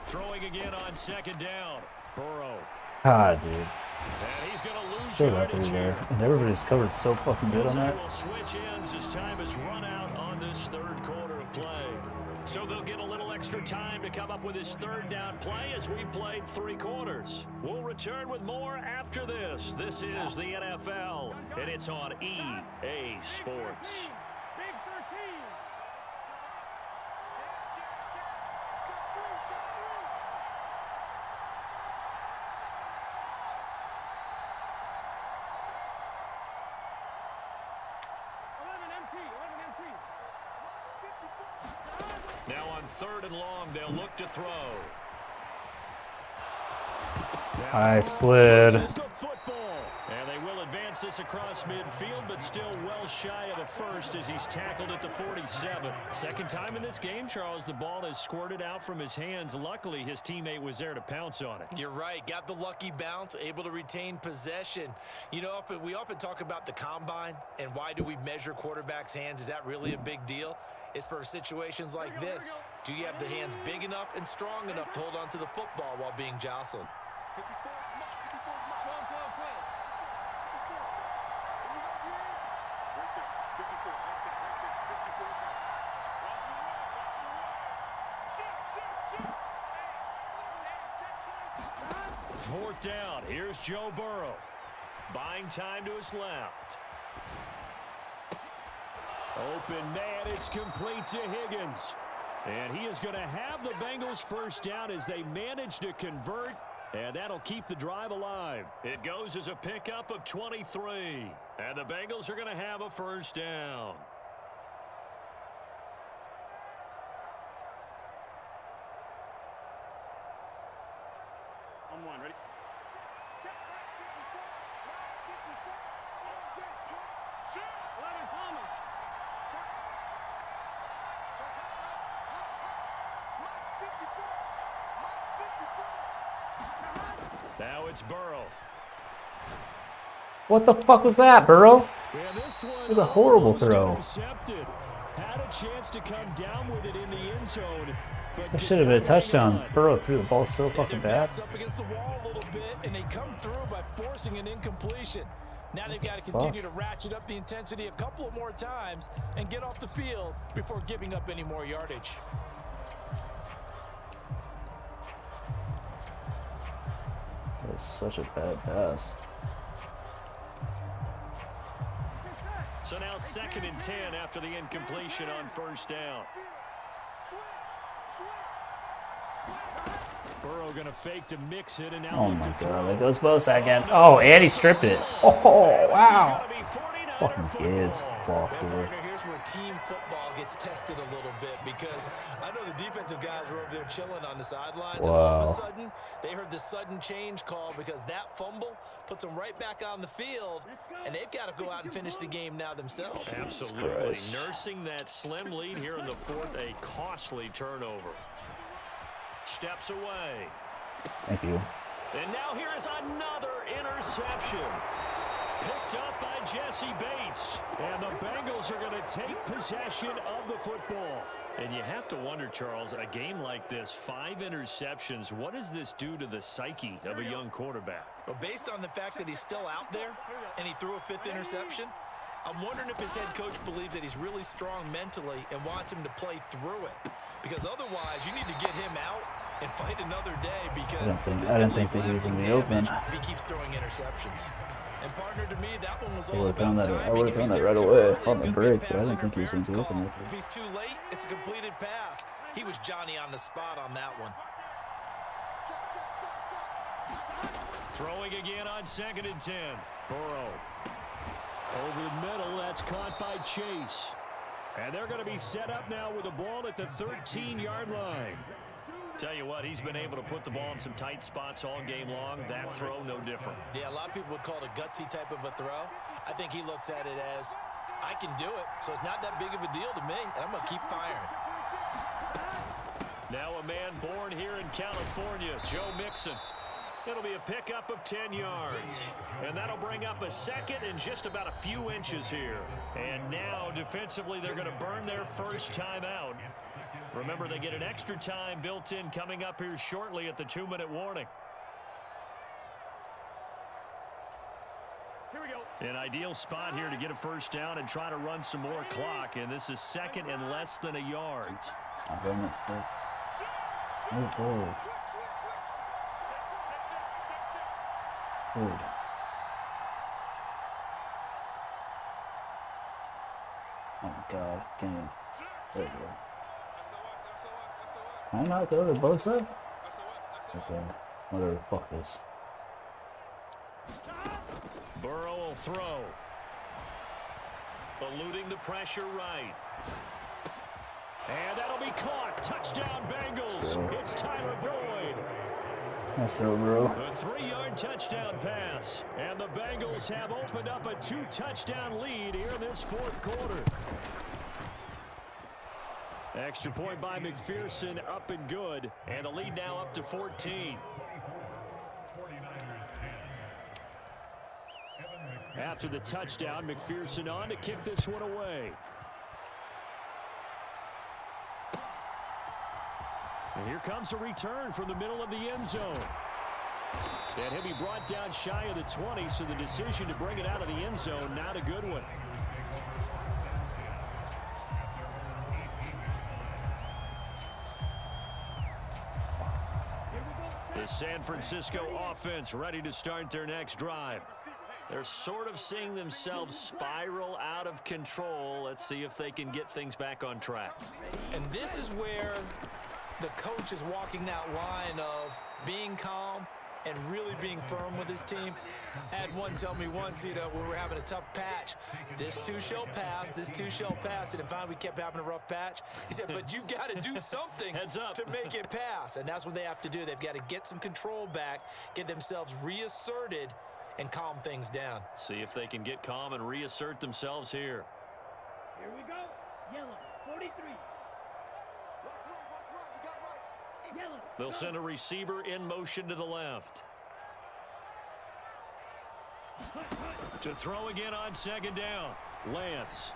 Throwing again on 2nd down. Burrow. God, dude. And he's going to lose Still got yardage there. here. And everybody's covered so fucking good on that. Will switch ends as time has run out on this 3rd quarter of play. So they'll get a little extra time to come up with his 3rd down play as we've played 3 quarters. We'll return with more after this. This is the NFL, and it's on EA Sports. Big 13. Now on 3rd and long, they'll look to throw. I slid. This is the football. And they will advance this across midfield, but still well shy of a first as he's tackled at the 47. Second time in this game, Charles, the ball has squirted out from his hands. Luckily, his teammate was there to pounce on it. You're right. Got the lucky bounce, able to retain possession. You know, we often talk about the combine and why do we measure quarterbacks' hands. Is that really a big deal? is for situations like this. Do you have the hands big enough and strong enough to hold on to the football while being jostled? Fourth down. Here's Joe Burrow. Buying time to his left. Open man. It's complete to Higgins. And he is going to have the Bengals first down as they manage to convert. And that'll keep the drive alive. It goes as a pickup of 23. And the Bengals are going to have a first down. On one, ready? Check. 11, Thomas. Now it's Burrow. What the fuck was that, Burrow? And this one It was a horrible almost throw. intercepted. Had a chance to come down with it in the end zone. But That should have been a touchdown. Burrow threw the ball so fucking bad. Up against the wall a little bit, and they come through by forcing an incompletion. Now they've got to Fuck. continue to ratchet up the intensity a couple of more times and get off the field before giving up any more yardage. That was such a bad pass. So now 2nd and 10 after the incompletion on first down. Burrow going to fake to mix it, and now Oh look my to throw. god, there goes Bosa again. Oh, and he stripped it. Oh, wow. This is gonna be 49er Fucking gay as football. fuck, And dude. partner, here's where team football gets tested a little bit, because I know the defensive guys were over there chilling on the sidelines, and all of a Wow. sudden they heard the sudden change call because that fumble puts them right back on the field, and they've got to go out and finish the game now themselves. Absolutely. Christ. Nursing that slim lead here in the fourth, a costly turnover. Steps away. Thank you. And now here is another interception. Picked up by Jesse Bates. And the Bengals are going to take possession of the football. And you have to wonder, Charles, a game like this, 5 interceptions, what does this do to the psyche of a young quarterback? But based on the fact that he's still out there and he threw a 5th interception, I'm wondering if his head coach believes that he's really strong mentally and wants him to play through it. Because otherwise, you need to get him out and fight another day, because I didn't think that he was gonna be open. if he keeps throwing interceptions. And partner, to me, that one was I all would've thrown about that- I timing. would've If thrown he's that there right too away early, on it's the gonna be a break, but I pass didn't think he was gonna be interference open call. like that. If he's too late, it's a completed pass. He was Johnny on the spot on that one. Throwing again on 2nd and 10. Burrow. Over the middle, that's caught by Chase. And they're going to be set up now with the ball at the 13-yard line. Tell you what, he's been able to put the ball in some tight spots all game long. That throw, no different. Yeah, a lot of people would call it a gutsy type of a throw. I think he looks at it as, I can do it, so it's not that big of a deal to me, and I'm going to keep firing. Now a man born here in California, Joe Mixon. It'll be a pickup of 10 yards. And that'll bring up a 2nd and just about a few inches here. And now, defensively, they're going to burn their first time out. Remember, they get an extra time built in coming up here shortly at the 2-minute warning. Here we go. An ideal spot here to get a first down and try to run some more clock. And this is 2nd and less than a yard. It's not very much good. Oh, oh. Dude. Oh my god, can't even. There we go. Can I not go to both sides? Okay, whatever, fuck this. Burrow will throw. Eluding the pressure right. And that'll be caught. Touchdown Bengals. It's Tyler Boyd. Nice throw, bro. A 3-yard touchdown pass. And the Bengals have opened up a 2-touchdown lead here in this fourth quarter. Extra point by McPherson, up and good. And the lead now up to 14. After the touchdown, McPherson on to kick this one away. And here comes a return from the middle of the end zone. And he'll be brought down shy of the 20, so the decision to bring it out of the end zone, not a good one. The San Francisco offense ready to start their next drive. They're sort of seeing themselves spiral out of control. Let's see if they can get things back on track. And this is where the coach is walking that line of being calm and really being firm with his team. I had one tell me once, when we were having a tough patch, this too shall pass, this too shall pass. And then finally we kept having a rough patch. He said, but you've got to do something Heads up. to make it pass. And that's what they have to do. They've got to get some control back, get themselves reasserted, and calm things down. See if they can get calm and reassert themselves here. Here we go. Yellow, 43. Yellow. They'll send a receiver in motion to the left. To throw again on second down. Lance.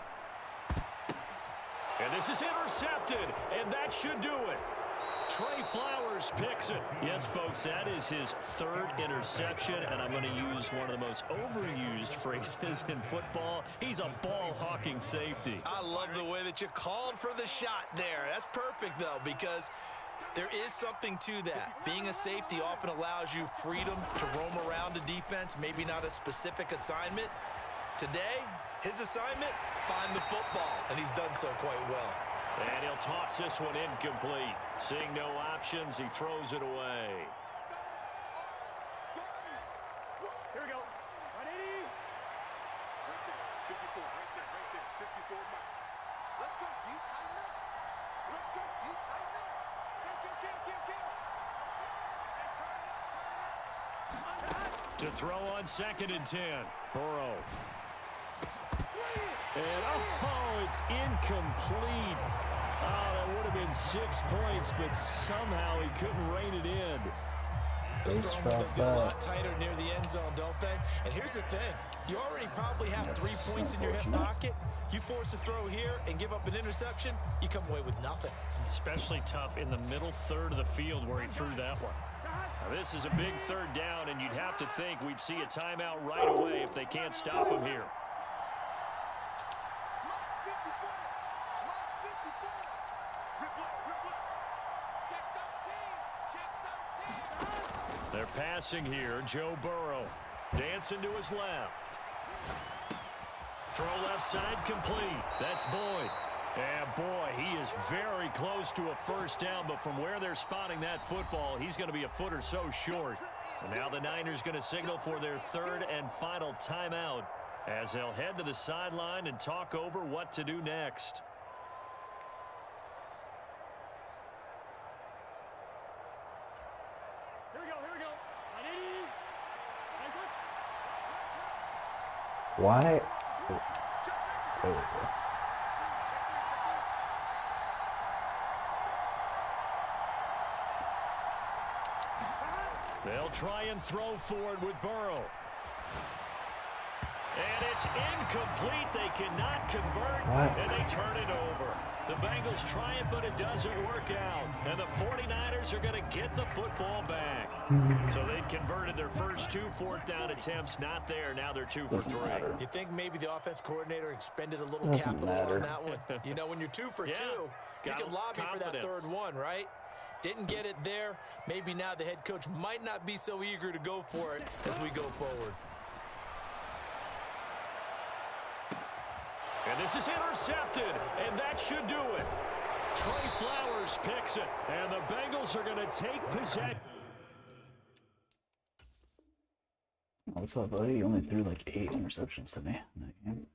And this is intercepted, and that should do it. Trey Flowers picks it. Yes, folks, that is his third interception, and I'm going to use one of the most overused phrases in football. He's a ball-hawking safety. I love the way that you called for the shot there. That's perfect, though, because there is something to that. Being a safety often allows you freedom to roam around a defense, maybe not a specific assignment. Today, his assignment, find the football, and he's done so quite well. And he'll toss this one incomplete. Seeing no options, he throws it away. Here we go. 180. 54, right there, 54 miles. Let's go, D, tighten up. Let's go, D, tighten up. To throw on 2nd and 10. Burrow. And, oh, it's incomplete. Oh, that would have been 6 points, but somehow he couldn't rein it in. Those throwing windows get a lot tighter near the end zone, don't they? And here's the thing. You already probably have 3 points in your hip pocket. You force a throw here and give up an interception, you come away with nothing. Especially tough in the middle third of the field where he threw that one. Now, this is a big third down, and you'd have to think we'd see a timeout right away if they can't stop him here. They're passing here. Joe Burrow dancing to his left. Throw left side complete. That's Boyd. And boy, he is very close to a first down, but from where they're spotting that football, he's going to be a foot or so short. And now the Niners going to signal for their third and final timeout as they'll head to the sideline and talk over what to do next. Here we go. 180. Why? There we go. They'll try and throw forward with Burrow. And it's incomplete. They cannot convert, and they turn it over. The Bengals try it, but it doesn't work out. And the 49ers are going to get the football back. So they'd converted their first 2 fourth-down attempts. Not there. Now they're 2 for 3. You think maybe the offense coordinator expended a little capital on that one? You know, when you're 2 for 2, you can lobby for that third one, right? Didn't get it there. Maybe now the head coach might not be so eager to go for it as we go forward. And this is intercepted, and that should do it. Trey Flowers picks it, and the Bengals are going to take possession. What's up, buddy? You only threw like 8 interceptions to me in that game.